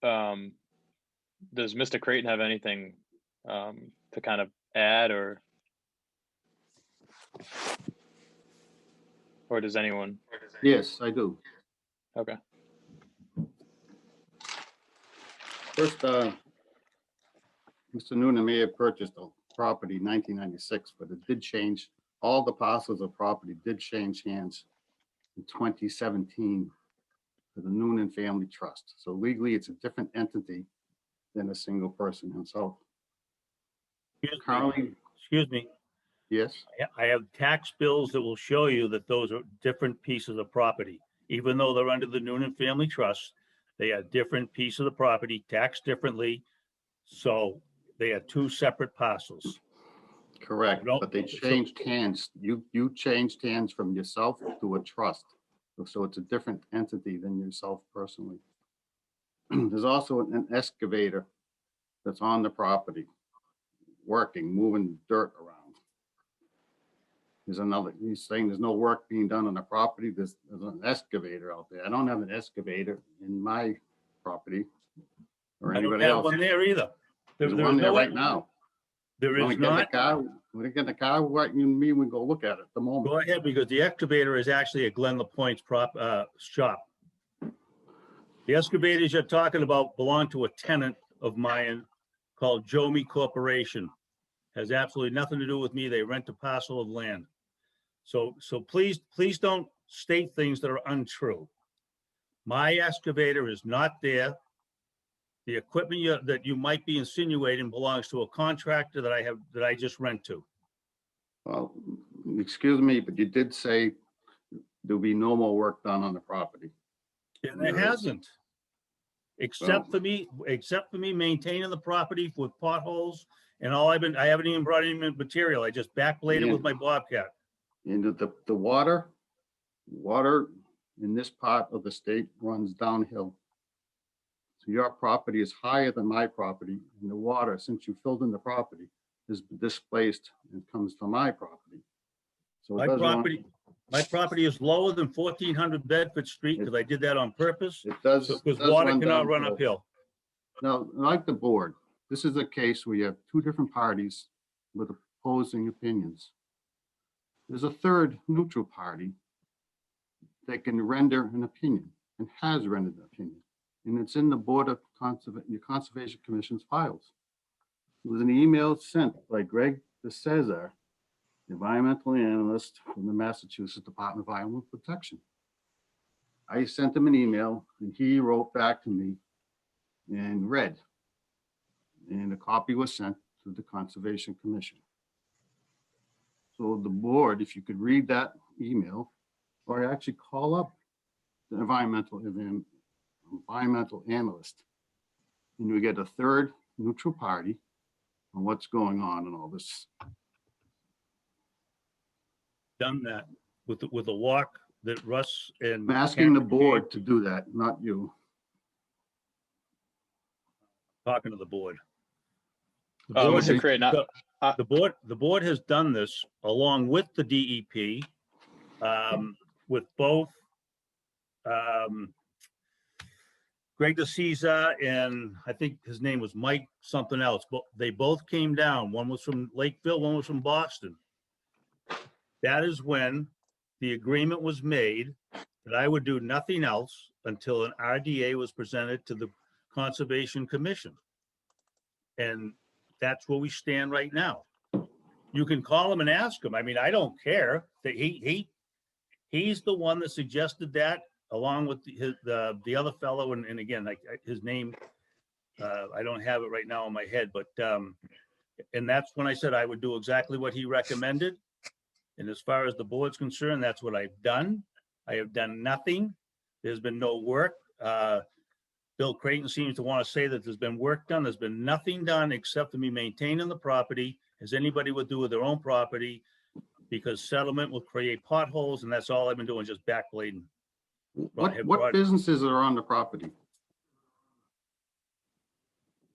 does Mr. Creighton have anything to kind of add or does anyone? Yes, I do. Okay. First, Mr. Noonan may have purchased a property in 1996, but it did change. All the parcels of property did change hands in 2017 to the Noonan Family Trust. So legally, it's a different entity than a single person himself. Currently, Excuse me. yes, I have tax bills that will show you that those are different pieces of property. Even though they're under the Noonan Family Trust, they are different pieces of property, taxed differently. So they are 2 separate parcels. correct, No, but they so- changed hands. You changed hands from yourself to a trust. So it's a different entity than yourself personally. There's also an excavator that's on the property, working, moving dirt around. He's saying there's no work being done on the property. There's an excavator out there. I don't have an excavator in my property or I don't anybody have else. one there either. There's There one is there no- right now. There When we is get in the not. car, when we get in the car, right, you and me, we go look at it at the moment. Go ahead, because the excavator is actually at Glen LaPointe's shop. The excavators you're talking about belong to a tenant of mine called Jomi Corporation. Has absolutely nothing to do with me. They rent a parcel of land. So please don't state things that are untrue. My excavator is not there. The equipment that you might be insinuating belongs to a contractor that I just rent to. Well, excuse me, but you did say there'll be no more work done on the property. And it hasn't. Except for me maintaining the property with potholes and I haven't even brought any material. I just backbladed with my Bobcat. And the water in this part of the state runs downhill. So your property is higher than my property, and the water, since you filled in the property, is displaced and comes to my property. So it My property is lower than 1400 Bedford Street because I did that on purpose. It does. Because does water run cannot run downhill. uphill. Now, like the board, this is a case where you have two different parties with opposing opinions. There's a third neutral party that can render an opinion and has rendered an opinion. And it's in the Board of your Conservation Commission's files. It was an email sent by Greg DeCesar, environmental analyst from the Massachusetts Department of Environmental Protection. I sent him an email and he wrote back to me and read. And a copy was sent to the Conservation Commission. So the board, if you could read that email or actually call up the environmental analyst, and you get a third neutral party on what's going on and all this. Done that with the walk that Russ and. I'm asking the Karen board to do that, not you. Talking to the board. Mr. Crane, The board has done this along with the DEP, with both Greg DeCesar and I think his name was Mike something else, but they both came down. One was from Lakeville, one was from Boston. That is when the agreement was made that I would do nothing else until an RDA was presented to the Conservation Commission. And that's where we stand right now. You can call him and ask him. I mean, I don't care that he's the one that suggested that, along with the other fellow. And again, like his name, I don't have it right now in my head, but and that's when I said I would do exactly what he recommended. And as far as the board's concerned, that's what I've done. I have done nothing. There's been no work. Bill Creighton seems to want to say that there's been work done. There's been nothing done except for me maintaining the property, as anybody would do with their own property, because settlement will create potholes, and that's all I've been doing, just backblading. What businesses are on the property?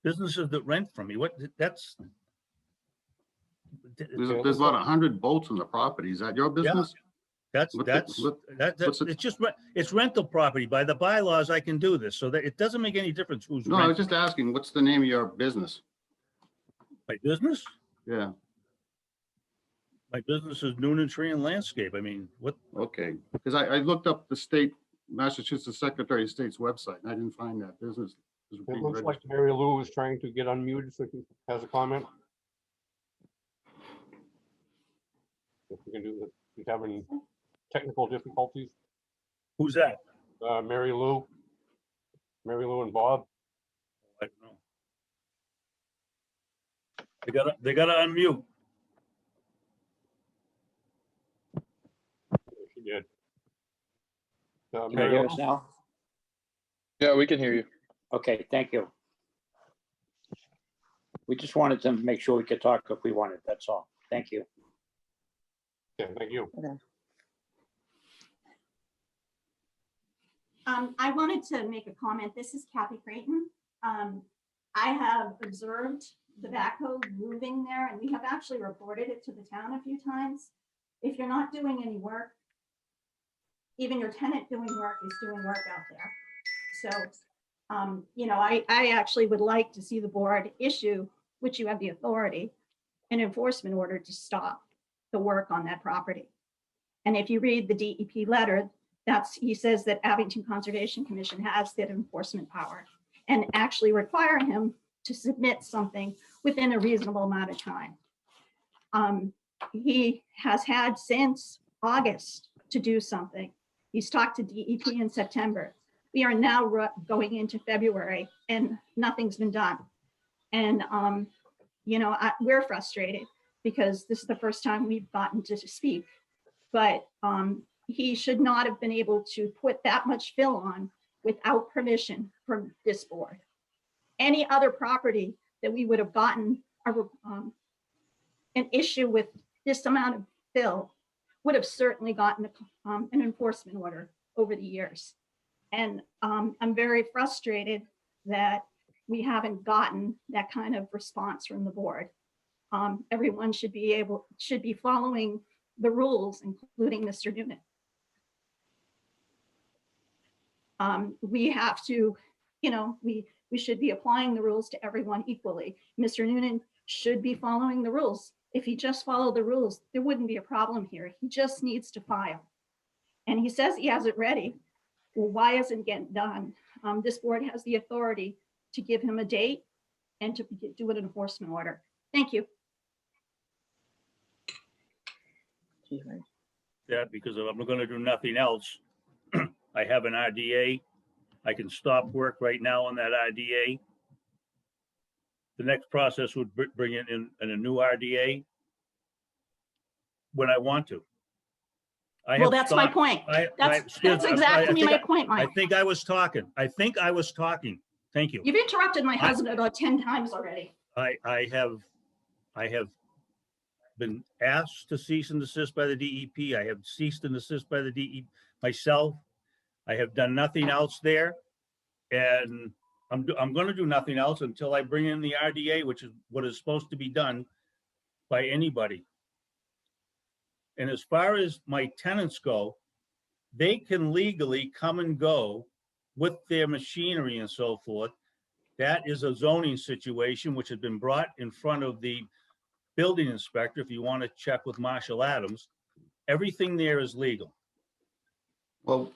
Businesses that rent from me. There's about 100 boats on the property. Is that your business? It's rental property. By the bylaws, I can do this, so that it doesn't make any difference who's No, I was renting. just asking, what's the name of your business? My business? Yeah, My business is Noonan Tree and Landscape. I mean, what? okay. Because I looked up the Massachusetts Secretary of State's website and I didn't find that business. It looks like Mary Lou is trying to get unmuted, so she has a comment. If we can do that, she's having technical difficulties. Who's that? Mary Lou and Bob. I don't know. They gotta unmute. She did. Can you Mary hear Lou? us now? Yeah, we can hear you. Okay, thank you. We just wanted to make sure we could talk if we wanted, that's all. Thank you. Okay, thank you. I wanted to make a comment. This is Kathy Creighton. I have observed the backhoe moving there, and we have actually reported it to the town a few times. If you're not doing any work, even your tenant doing work is doing work out there. So, you know, I actually would like to see the board issue, which you have the authority, an enforcement order to stop the work on that property. And if you read the DEP letter, he says that Abington Conservation Commission has that enforcement power and actually require him to submit something within a reasonable amount of time. He has had since August to do something. He's talked to DEP in September. We are now going into February and nothing's been done. And, you know, we're frustrated because this is the first time we've gotten to speak. But he should not have been able to put that much fill on without permission from this board. Any other property that we would have gotten an issue with this amount of fill would have certainly gotten an enforcement order over the years. And I'm very frustrated that we haven't gotten that kind of response from the board. Everyone should be following the rules, including Mr. Noonan. We have to, you know, we should be applying the rules to everyone equally. Mr. Noonan should be following the rules. If he just followed the rules, there wouldn't be a problem here. He just needs to file. And he says he has it ready. Well, why isn't it getting done? This board has the authority to give him a date and to do an enforcement order. Thank you. That because if I'm going to do nothing else, I have an RDA. I can stop work right now on that RDA. The next process would bring it in a new RDA when I want to. Well, that's my point. That's exactly my point, Mike. I think I was talking. Thank you. You've interrupted my husband about 10 times already. I have been asked to cease and desist by the DEP. I have ceased and desist by the DEP myself. I have done nothing else there. And I'm going to do nothing else until I bring in the RDA, which is what is supposed to be done by anybody. And as far as my tenants go, they can legally come and go with their machinery and so forth. That is a zoning situation which has been brought in front of the building inspector. If you want to check with Marshall Adams, everything there is legal. Well,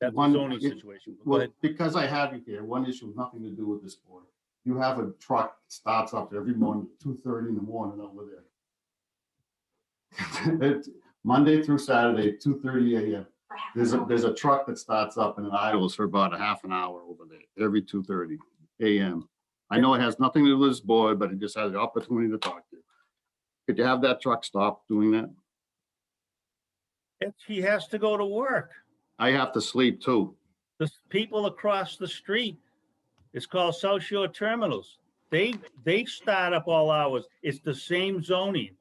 that's a zoning situation. Well, because I have you here, one issue has nothing to do with this board. You have a truck that starts up every morning, 2:30 in the morning over there. It's Monday through Saturday, 2:30 a.m. There's a truck that starts up and it idles for about a half an hour over there every 2:30 a.m. I know it has nothing to do with this board, but it just has the opportunity to talk to you. Could you have that truck stop doing that? He has to go to work. I have to sleep too. The people across the street, it's called South Shore Terminals. They start up all hours. It's the same zoning.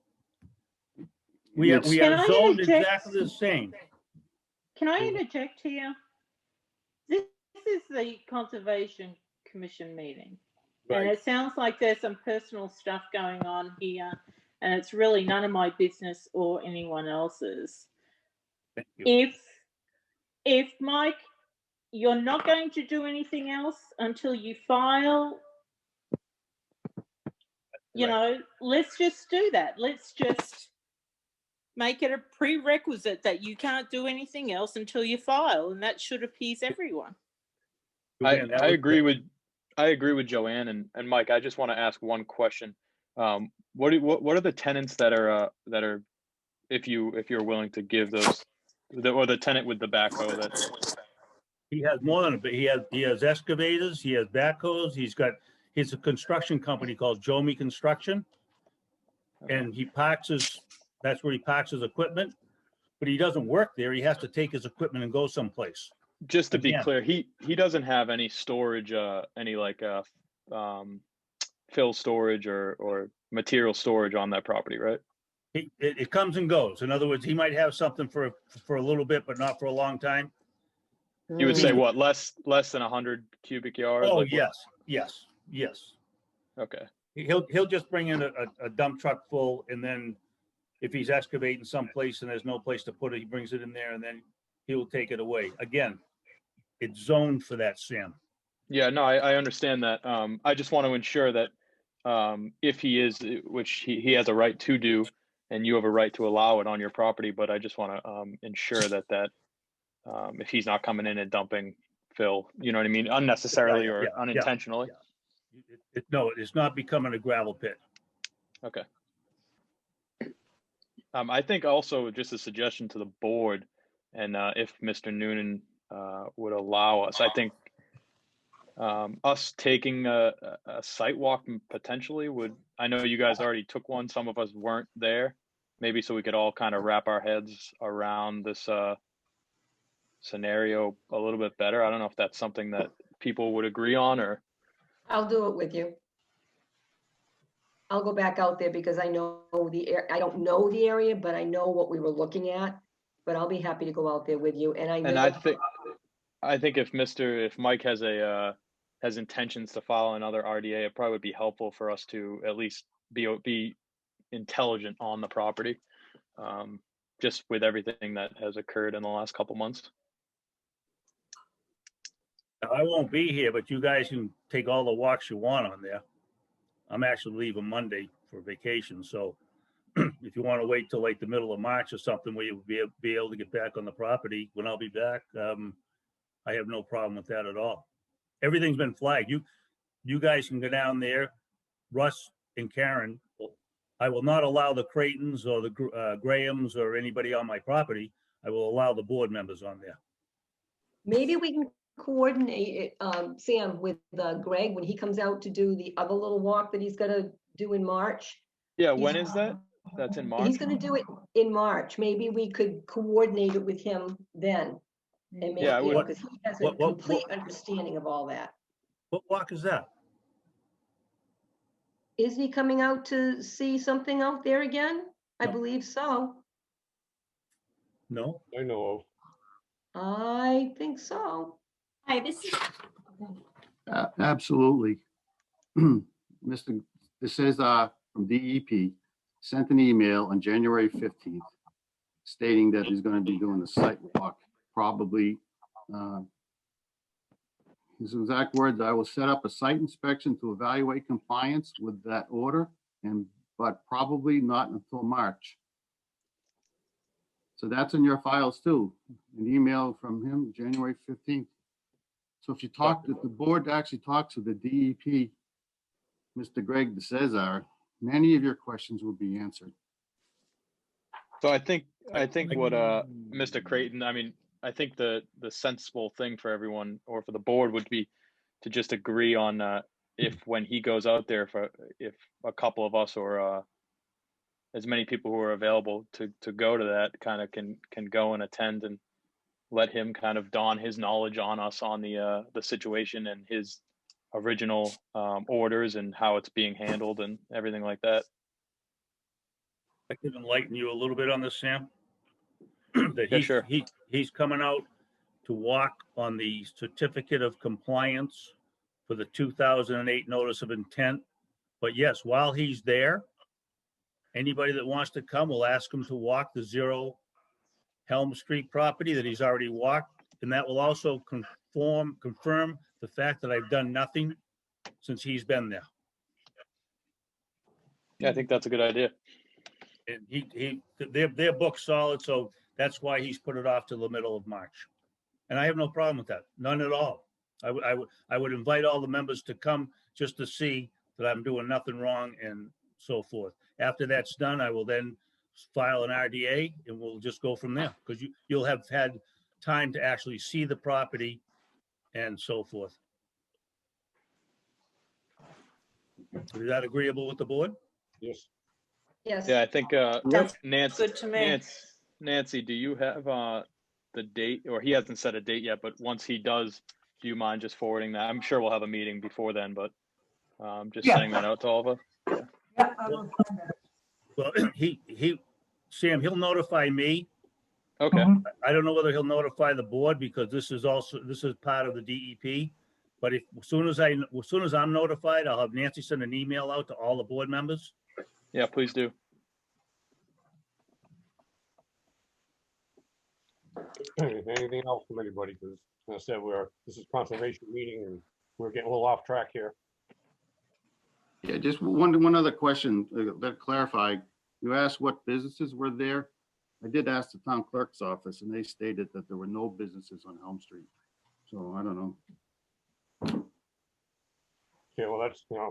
We are zoned exactly the same. Can I interject here? This is the Conservation Commission meeting. Right. And it sounds like there's some personal stuff going on here, and it's really none of my business or anyone else's. Thank you. If Mike, you're not going to do anything else until you file, you know, let's just do that. Let's just make it a prerequisite that you can't do anything else until you file, and that should appease everyone. I agree with Joanne and Mike. I just want to ask one question. What are the tenants that are if you're willing to give those, or the tenant with the backhoe that he has more than he has excavators, he has backhoes, he's a construction company called Jomi Construction, and that's where he parks his equipment, but he doesn't work there. He has to take his equipment and go someplace. Just to be clear, he doesn't have any storage, any like fill storage or material storage on that property, right? It comes and goes. In other words, he might have something for a little bit, but not for a long time. You would say what, less than 100 cubic yards? Oh, like yes. Okay. He'll just bring in a dump truck full, and then if he's excavating someplace and there's no place to put it, he brings it in there, and then he'll take it away. Again, it's zoned for that, Sam. Yeah, no, I understand that. I just want to ensure that if he is, which he has a right to do, and you have a right to allow it on your property, but I just want to ensure that if he's not coming in and dumping fill, you know what I mean, unnecessarily or unintentionally. Yeah. No, it's not becoming a gravel pit. Okay. I think also just a suggestion to the board, and if Mr. Noonan would allow us. I think us taking a site walk potentially would, I know you guys already took one, some of us weren't there, maybe so we could all kind of wrap our heads around this scenario a little bit better. I don't know if that's something that people would agree on, or I'll do it with you. I'll go back out there because I know I don't know the area, but I know what we were looking at. But I'll be happy to go out there with you. And I know. I think if Mike has has intentions to file another RDA, it probably would be helpful for us to at least be intelligent on the property, just with everything that has occurred in the last couple months. I won't be here, but you guys can take all the walks you want on there. I'm actually leaving Monday for vacation, so if you want to wait till like the middle of March or something where you'll be able to get back on the property when I'll be back, I have no problem with that at all. Everything's been flagged. You guys can go down there, Russ and Karen. I will not allow the Creightons or the Grahams or anybody on my property. I will allow the board members on there. Maybe we can coordinate it, Sam, with Greg when he comes out to do the other little walk that he's gonna do in March. Yeah, when is that? That's in March? He's gonna do it in March. Maybe we could coordinate it with him then. And make, Yeah, I would. because he has a complete understanding of all that. What walk is that? Isn't he coming out to see something out there again? I believe so. No? I know of. I think so. Hi, this is, Absolutely. Mr. This is from DEP, sent an email on January 15th stating that he's going to be doing a site walk, probably. His exact words, I will set up a site inspection to evaluate compliance with that order, but probably not until March. So that's in your files too, an email from him, January 15th. So if the board actually talks to the DEP, Mr. Greg DeCesar, many of your questions will be answered. So I think what Mr. Creighton, I mean, I think the sensible thing for everyone or for the board would be to just agree on if when he goes out there, if a couple of us or as many people who are available to go to that kind of can go and attend, and let him kind of don his knowledge on us on the situation and his original orders and how it's being handled and everything like that. I can enlighten you a little bit on this, Sam. That sure. He's coming out to walk on the certificate of compliance for the 2008 notice of intent. But yes, while he's there, anybody that wants to come, will ask him to walk the 0 Helm Street property that he's already walked. And that will also confirm the fact that I've done nothing since he's been there. Yeah, I think that's a good idea. And they're booked solid, so that's why he's put it off to the middle of March. And I have no problem with that, none at all. I would invite all the members to come just to see that I'm doing nothing wrong and so forth. After that's done, I will then file an RDA and we'll just go from there, because you'll have had time to actually see the property and so forth. Is that agreeable with the board? Yes. Yes. Yeah, I think That's Nancy, good to me. Nancy, do you have the date, or he hasn't set a date yet, but once he does, do you mind just forwarding that? I'm sure we'll have a meeting before then, but just sending that out to all of us. Yeah, I will find that. Well, Sam, he'll notify me. Okay. Mhm. I don't know whether he'll notify the board, because this is part of the DEP. But as soon as I'm notified, I'll have Nancy send an email out to all the board members. Yeah, please do. Anything else from anybody? Because as I said, this is conservation meeting and we're getting a little off track here. Yeah, just one other question that clarified. You asked what businesses were there. I did ask the town clerk's office and they stated that there were no businesses on Helm Street. So I don't know. Yeah, well,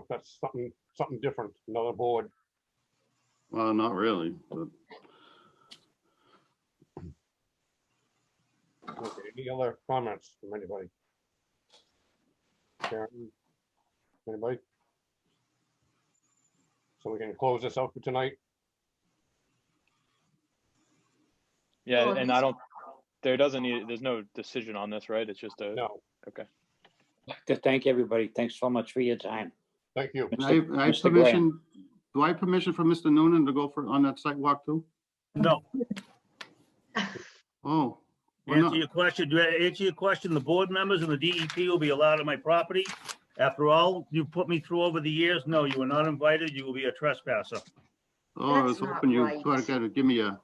that's something different, another board. Well, not really, but Okay, any other comments from anybody? Karen? Anybody? So we can close this out for tonight? Yeah, Well, and I don't, there's no decision on this, right? It's just a, No, okay. To thank everybody. Thanks so much for your time. thank you. I have Mr. Graham. permission, do I have permission from Mr. Noonan to go on that site walk too? No, Oh, why answer not? your question, answer your question, the board members and the DEP will be allowed on my property. After all you put me through over the years, no, you were not invited, you will be a trespasser. Oh, I was That's not hoping you right. gotta give me a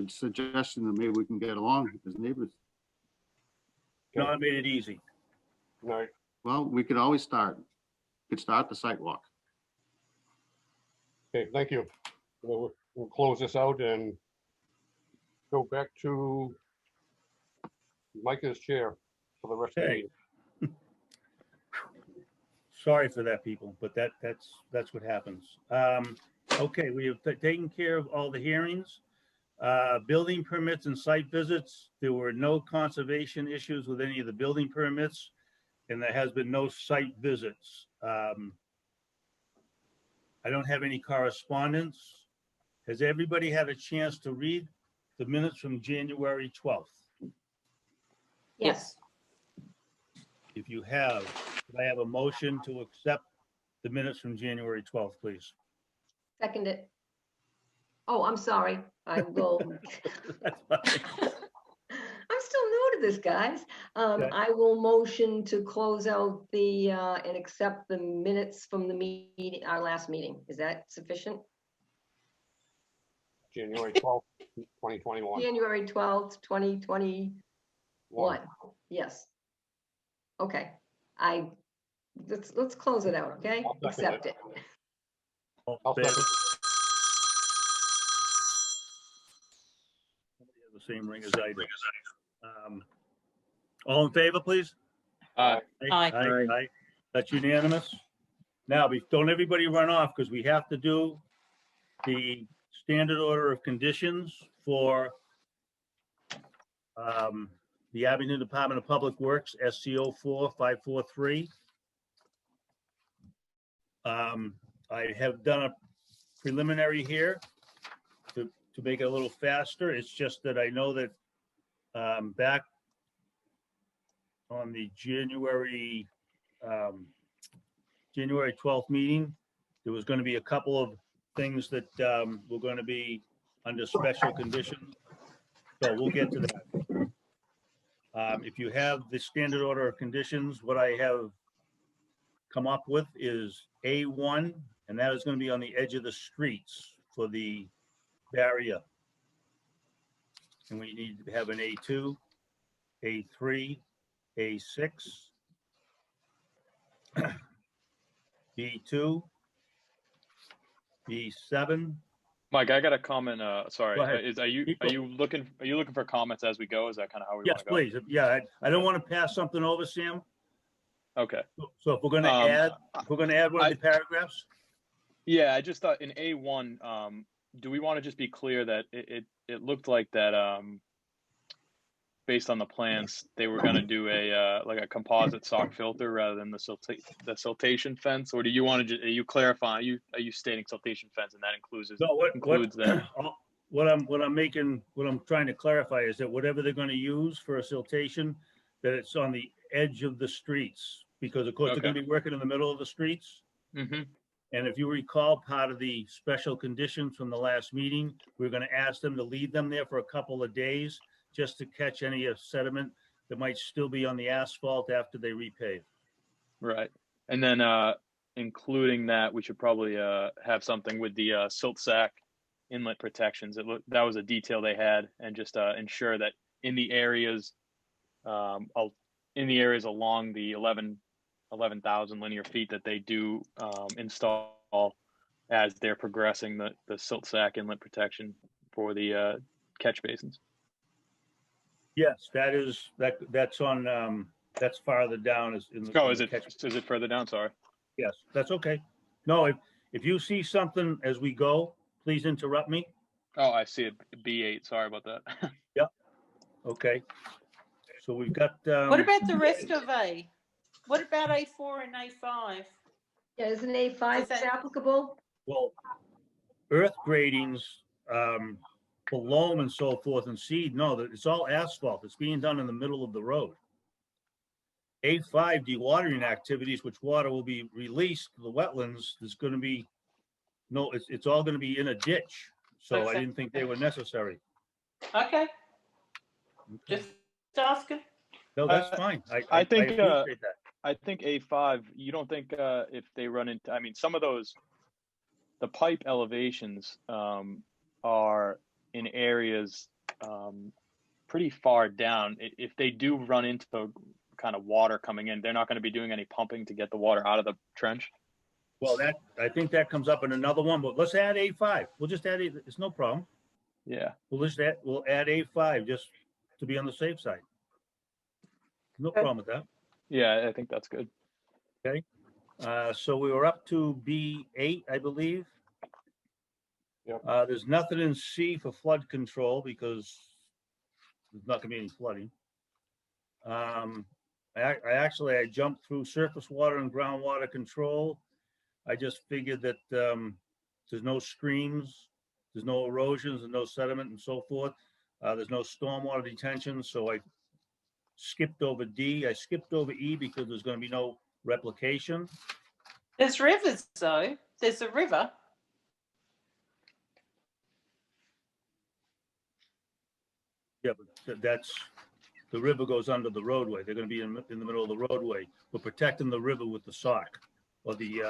suggestion that maybe we can get along as neighbors. No, I made it easy. All right, Well, we could always start. We could start the site walk. okay, thank you. We'll close this out and go back to Mike as chair for the rest of the Okay. meeting. Sorry for that, people, but that's what happens. Okay, we have taken care of all the hearings. Building permits and site visits, there were no conservation issues with any of the building permits, and there has been no site visits. I don't have any correspondence. Has everybody had a chance to read the minutes from January 12th? Yes, If you have, could I have a motion to accept the minutes from January 12th, please? second it. Oh, I'm sorry. I will. That's fine. I'm still new to this, guys. Okay. I will motion to close out the, and accept the minutes from the meeting, our last meeting. Is that sufficient? January 12th, 2021. January 12th, 2021. Yes. Okay, let's close it out, okay? I'll second Accept it. I'll second. The same ring as I do. All in favor, please? Aye. Aye. Aye. That's unanimous. Now, don't everybody run off because we have to do the standard order of conditions for the Abington Department of Public Works, SCO 4543. I have done a preliminary here to make it a little faster. It's just that I know that back on the January 12th meeting, there was going to be a couple of things that were going to be under special conditions. So we'll get to that. If you have the standard order of conditions, what I have come up with is A1, and that is going to be on the edge of the streets for the barrier. And we need to have an A2, A3, A6, B2, B7. Mike, I got a comment, sorry, Go ahead. are you looking for comments as we go? Is that kind of how we want Yes, to go? please. Yeah, I don't want to pass something over, Sam. Okay. So if we're going to add one of the paragraphs, Yeah, I just thought in A1, do we want to just be clear that it looked like that, based on the plans, they were going to do a like a composite sock filter rather than the siltation fence, or do you want to? Are you clarifying? Are you stating siltation fence, and that includes that? what I'm trying to clarify is that whatever they're going to use for a siltation, that it's on the edge of the streets, because of course they're going to be working in the middle of the streets. Mm-hmm. And if you recall, part of the special conditions from the last meeting, we're going to ask them to leave them there for a couple of days just to catch any sediment that might still be on the asphalt after they repave. Right. And then including that, we should probably have something with the silt sack inlet protections. That was a detail they had, and just ensure that in the areas along the 11,000 linear feet that they do install as they're progressing the silt sack inlet protection for the catch basins. Yes, that's on, that's farther down. Is it further down? Sorry. Yes, that's okay. No, if you see something as we go, please interrupt me. Oh, I see it. B8. Sorry about that. Yep. Okay. So we've got, What about the rest of A? What about A4 and A5? Yeah, isn't A5 Is that- applicable? well, earth gradings, for loam and so forth and seed, no, that it's all asphalt. It's being done in the middle of the road. A5 dewatering activities, which water will be released to the wetlands, there's gonna be, no, it's all gonna be in a ditch. So I didn't think they were necessary. Okay, just asking. No, that's fine. I think, appreciate that. I think A5, you don't think if they run into, I mean, some of those, the pipe elevations are in areas pretty far down. If they do run into the kind of water coming in, they're not going to be doing any pumping to get the water out of the trench. Well, that, I think that comes up in another one, but let's add A5. We'll just add it. It's no problem. Yeah. We'll add A5 just to be on the safe side. No problem with that. Yeah, I think that's good. So we were up to B8, I believe. Yep. There's nothing in C for flood control because there's not gonna be any flooding. I jumped through surface water and groundwater control. I just figured that there's no streams, there's no erosions and no sediment and so forth. There's no stormwater detention, so I skipped over D. I skipped over E because there's gonna be no replication. There's rivers though. There's a river. Yeah, but that's, the river goes under the roadway. They're gonna be in the middle of the roadway. We're protecting the river with the sock or the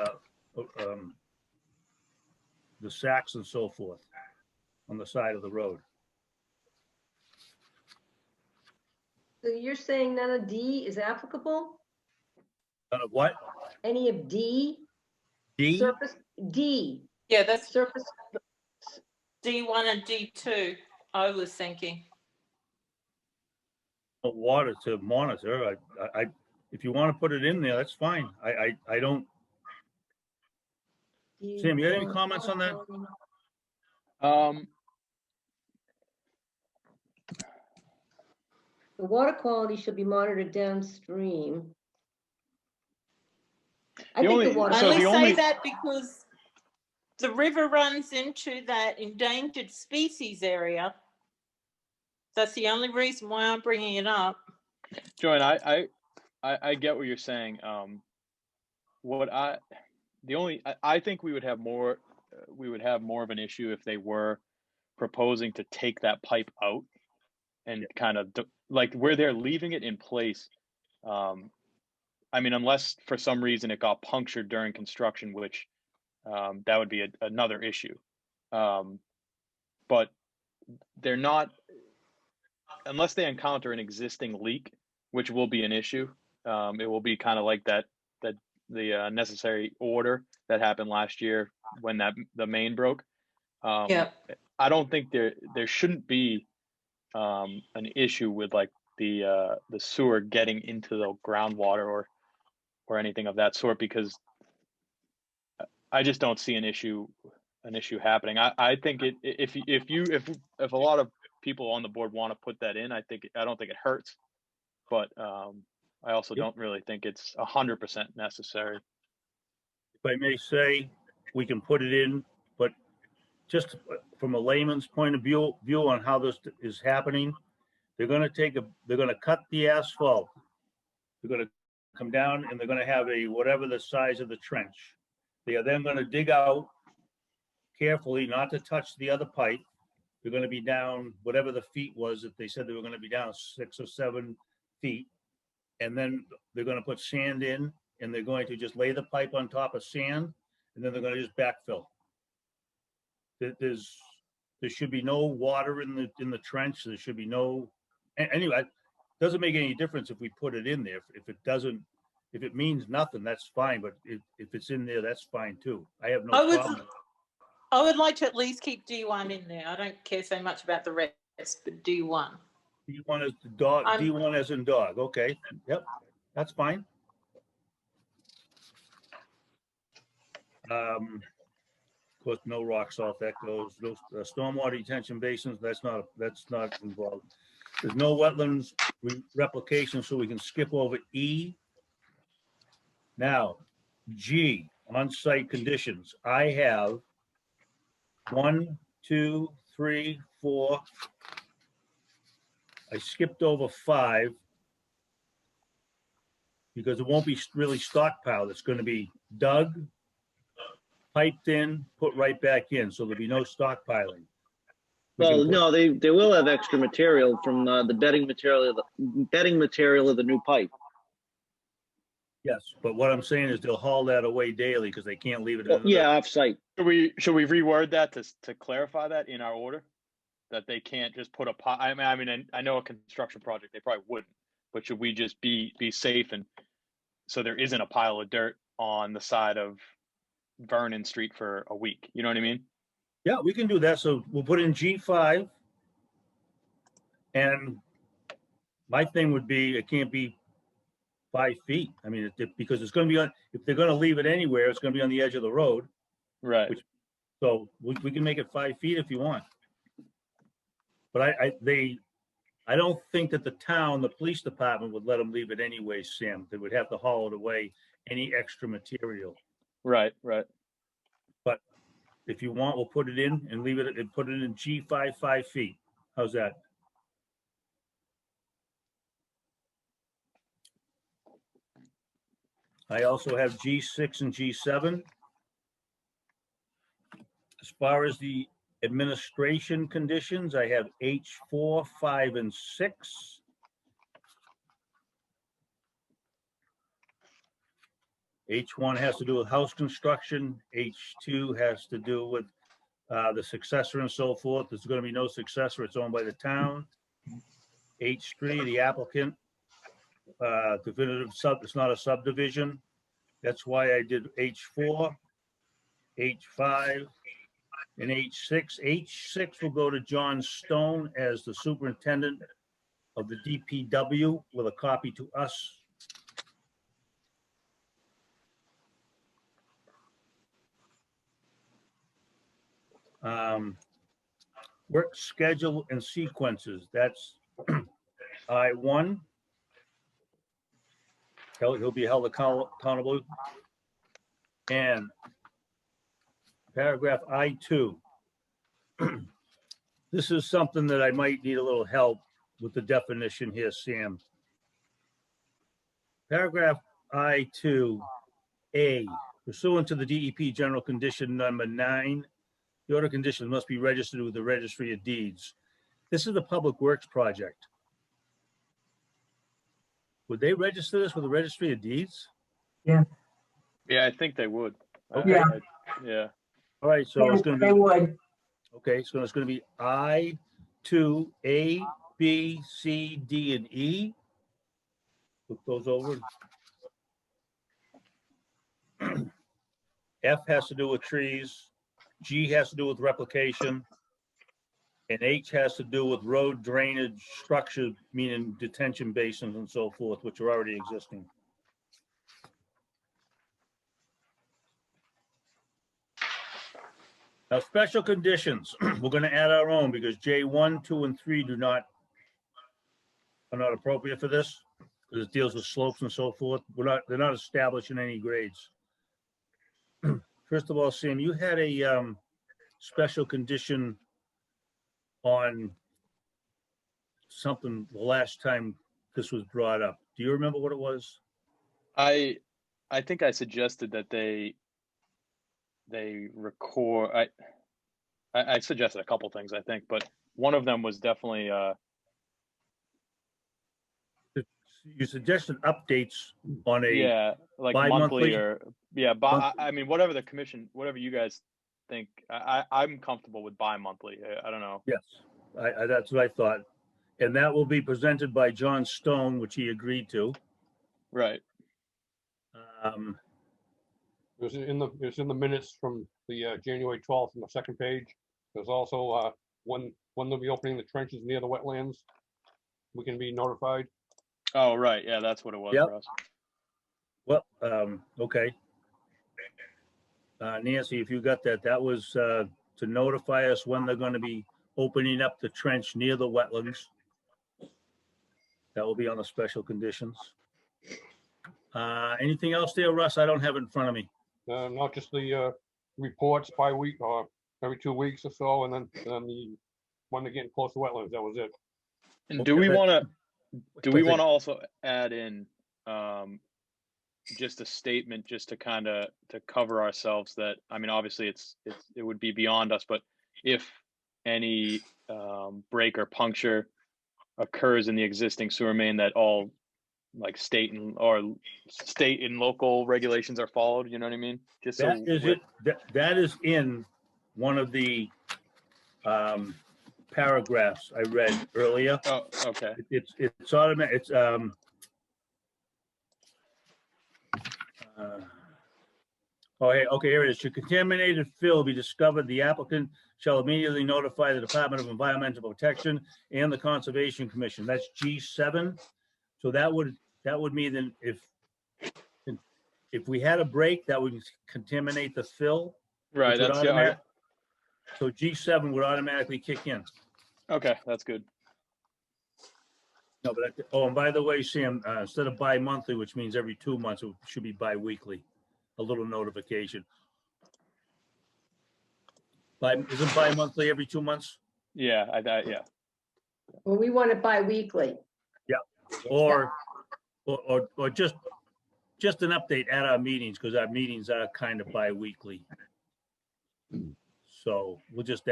sacks and so forth on the side of the road. So you're saying none of D is applicable? None of what? Any of D? D? Surface, D, Yeah, that's surface, D1 and D2, I was thinking. Water to monitor. If you want to put it in there, that's fine. I don't. Sam, you got any comments on that? The water quality should be monitored downstream. I think the water. I So only the say only- that because the river runs into that endangered species area. That's the only reason why I'm bringing it up. Joanne, I get what you're saying. I think we would have more of an issue if they were proposing to take that pipe out and kind of like where they're leaving it in place. I mean, unless for some reason it got punctured during construction, which that would be another issue. But they're not, unless they encounter an existing leak, which will be an issue. It will be kind of like the necessary order that happened last year when the main broke. Yeah. I don't think there shouldn't be an issue with like the sewer getting into the groundwater or anything of that sort, because I just don't see an issue happening. I think if a lot of people on the board want to put that in, I don't think it hurts, but I also don't really think it's 100% necessary. If I may say, we can put it in, but just from a layman's point of view on how this is happening, they're gonna cut the asphalt. They're gonna come down and they're gonna have whatever the size of the trench. They are then gonna dig out carefully, not to touch the other pipe. They're gonna be down whatever the feet was that they said they were gonna be down 6 or 7 feet. And then they're gonna put sand in and they're going to just lay the pipe on top of sand and then they're gonna just backfill. There should be no water in the trench. There should be no, anyway, it doesn't make any difference if we put it in there. If it means nothing, that's fine. But if it's in there, that's fine too. I have no problem. I would like to at least keep D1 in there. I don't care so much about the rest, but D1. D1 is the dog, D1 as in dog. Okay, yep, that's fine. Of course, no rock salt, that goes. Those stormwater detention basins, that's not involved. There's no wetlands replication, so we can skip over E. Now, G, on-site conditions. I have 1, 2, 3, 4. I skipped over 5 because it won't be really stockpiled. It's going to be dug, piped in, put right back in. So there'll be no stockpiling. We can Well, put- no, they will have extra material from the bedding material of the new pipe. Yes, but what I'm saying is they'll haul that away daily because they can't leave it. Well, in yeah, off-site. Should we reword that to clarify that in our order? That they can't just put a pile, I mean, I know a construction project, they probably wouldn't, but should we just be safe and so there isn't a pile of dirt on the side of Vernon Street for a week? You know what I mean? Yeah, we can do that. So we'll put in G5. And my thing would be, it can't be 5 feet. I mean, because it's going to be on, if they're going to leave it anywhere, it's going to be on the edge of the road. Right. So we can make it 5 feet if you want. But I don't think that the town, the police department would let them leave it anyway, Sam. They would have to haul it away, any extra material. Right. But if you want, we'll put it in and leave it and put it in G5, 5 feet. How's that? I also have G6 and G7. As far as the administration conditions, I have H4, 5, and 6. H1 has to do with house construction. H2 has to do with the successor and so forth. There's going to be no successor. It's owned by the town. H3, the applicant, definitive it's not a subdivision. That's why I did H4, H5, and H6. H6 will go to John Stone as the superintendent of the DPW with a copy to us. Work schedule and sequences. That's I1. He'll be held accountable. And paragraph I2. This is something that I might need a little help with the definition here, Sam. Paragraph I2A, pursuant to the DEP general condition number 9, the order conditions must be registered with the Registry of Deeds. This is the Public Works project. Would they register this with the Registry of Deeds? Yeah, I think they would. Okay. Yeah. All right, so it's going to be. They would. Okay, so it's going to be I2, A, B, C, D, and E. Look those over. F has to do with trees. G has to do with replication. And H has to do with road drainage structure, meaning detention basins and so forth, which are already existing. Now, special conditions, we're going to add our own because J1, 2, and 3 are not appropriate for this because it deals with slopes and so forth. They're not establishing any grades. First of all, Sam, you had a special condition on something the last time this was brought up. Do you remember what it was? I think I suggested that they record. I suggested a couple things, I think, but one of them was definitely You suggested updates on like bi-monthly? monthly or Monthly. I mean, whatever the commission, whatever you guys think. I'm comfortable with bi-monthly. I don't know. Yes, that's what I thought. And that will be presented by John Stone, which he agreed to. Right. It's in the minutes from the January 12th on the second page. There's also when they'll be opening the trenches near the wetlands. We can be notified. Oh, right. Yeah, that's what it was Yep. for us. Well, okay. Nancy, if you got that, that was to notify us when they're going to be opening up the trench near the wetlands. That will be on the special conditions. Anything else there, Russ? I don't have it in front of me. Not just the reports by week or every 2 weeks or so, and then the when they're getting close to wetlands. That was it. And do we want to But also add in just a statement just to kind of to cover ourselves that, I mean, obviously it would be beyond us, but if any break or puncture occurs in the existing sewer main, that all like state and local regulations are followed, you know what I mean? Just so that is it. That is in one of the paragraphs I read earlier. Oh, okay. It's automatic. It's hey, okay, here it is. Should contaminated fill be discovered, the applicant shall immediately notify the Department of Environmental Protection and the Conservation Commission. That's G7. So that would mean then if we had a break, that would contaminate the fill. Right. which would That's yeah. So G7 would automatically kick in. Okay, that's good. No, but oh, and by the way, Sam, instead of bi-monthly, which means every 2 months, it should be bi-weekly. A little notification. Isn't bi-monthly every 2 months? Yeah, yeah. Well, we want it bi-weekly. Yeah. Or just an update at our meetings, because our meetings are kind of bi-weekly. So we'll just.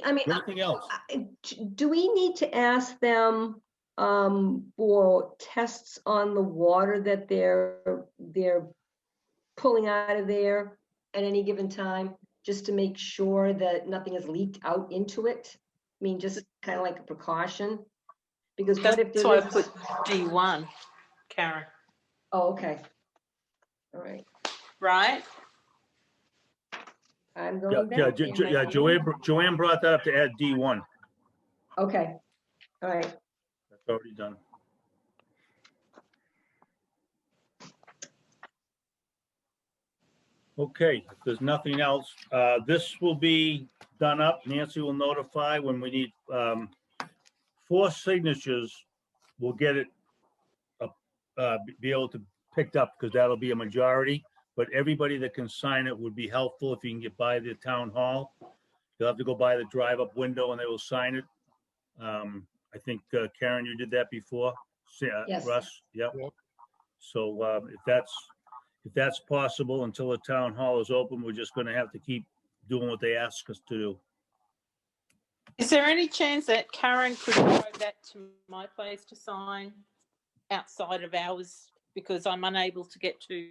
Anything else? Do we need to ask them for tests on the water that they're pulling out of there at any given time, just to make sure that nothing is leaked out into it? I mean, just kind of like a precaution, because what if That's why I put D1, Karen. Oh, okay. All right. Right? I'm going back. Joanne brought that up to add D1. Okay. All right. That's already done. Okay, if there's nothing else, this will be done up. Nancy will notify when we need 4 signatures. We'll get it be able to picked up, because that'll be a majority. But everybody that can sign it would be helpful if you can get by the town hall. You'll have to go by the drive-up window and they will sign it. I think Karen, you did that before. Yes. Russ, yep. So if that's possible until the town hall is open, we're just going to have to keep doing what they ask us to do. Is there any chance that Karen could drive that to my place to sign outside of hours, because I'm unable to get to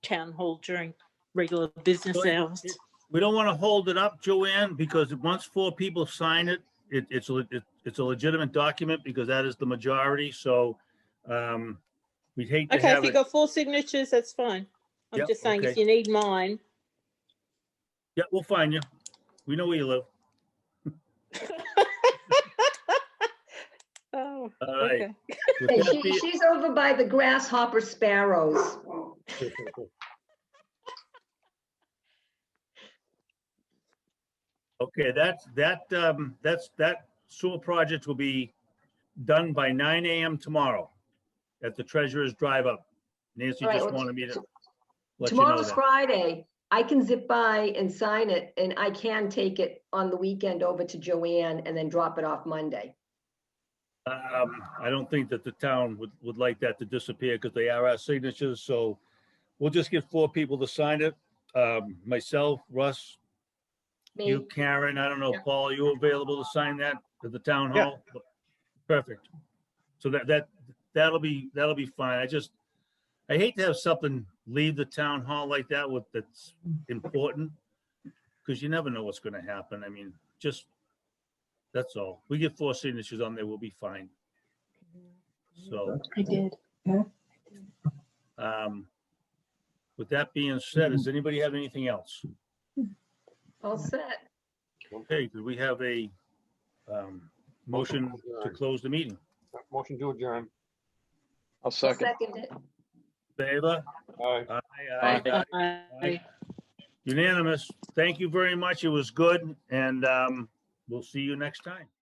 town hall during regular business hours? We don't want to hold it up, Joanne, because once 4 people sign it, it's a legitimate document, because that is the majority. So we'd hate to have Okay, if you got 4 signatures, that's fine. I'm just saying, if you need mine. Yeah, we'll find you. We know where you live. Oh, all right. Okay. Hey, she's over by the grasshopper sparrows. Okay, that sewer project will be done by 9 a.m. tomorrow at the Treasurer's Drive Up. Nancy just wanted me to let you know Tomorrow's that. Friday. I can zip by and sign it, and I can take it on the weekend over to Joanne and then drop it off Monday. I don't think that the town would like that to disappear, because they are our signatures. So we'll just get 4 people to sign it. Myself, Russ, Me. you, Karen, I don't know, Paul, you available to sign that at the town Yeah. hall? Perfect. So that'll be fine. I hate to have something leave the town hall like that that's important, because you never know what's going to happen. I mean, that's all. We get 4 signatures on there, we'll be fine. So. I did. With that being said, does anybody have anything else? All set. Okay, could we have a motion to close the meeting? Motion to adjourn. I'll second. Second it. Favor? Aye. Aye. Aye. Unanimous. Thank you very much. It was good, and we'll see you next time.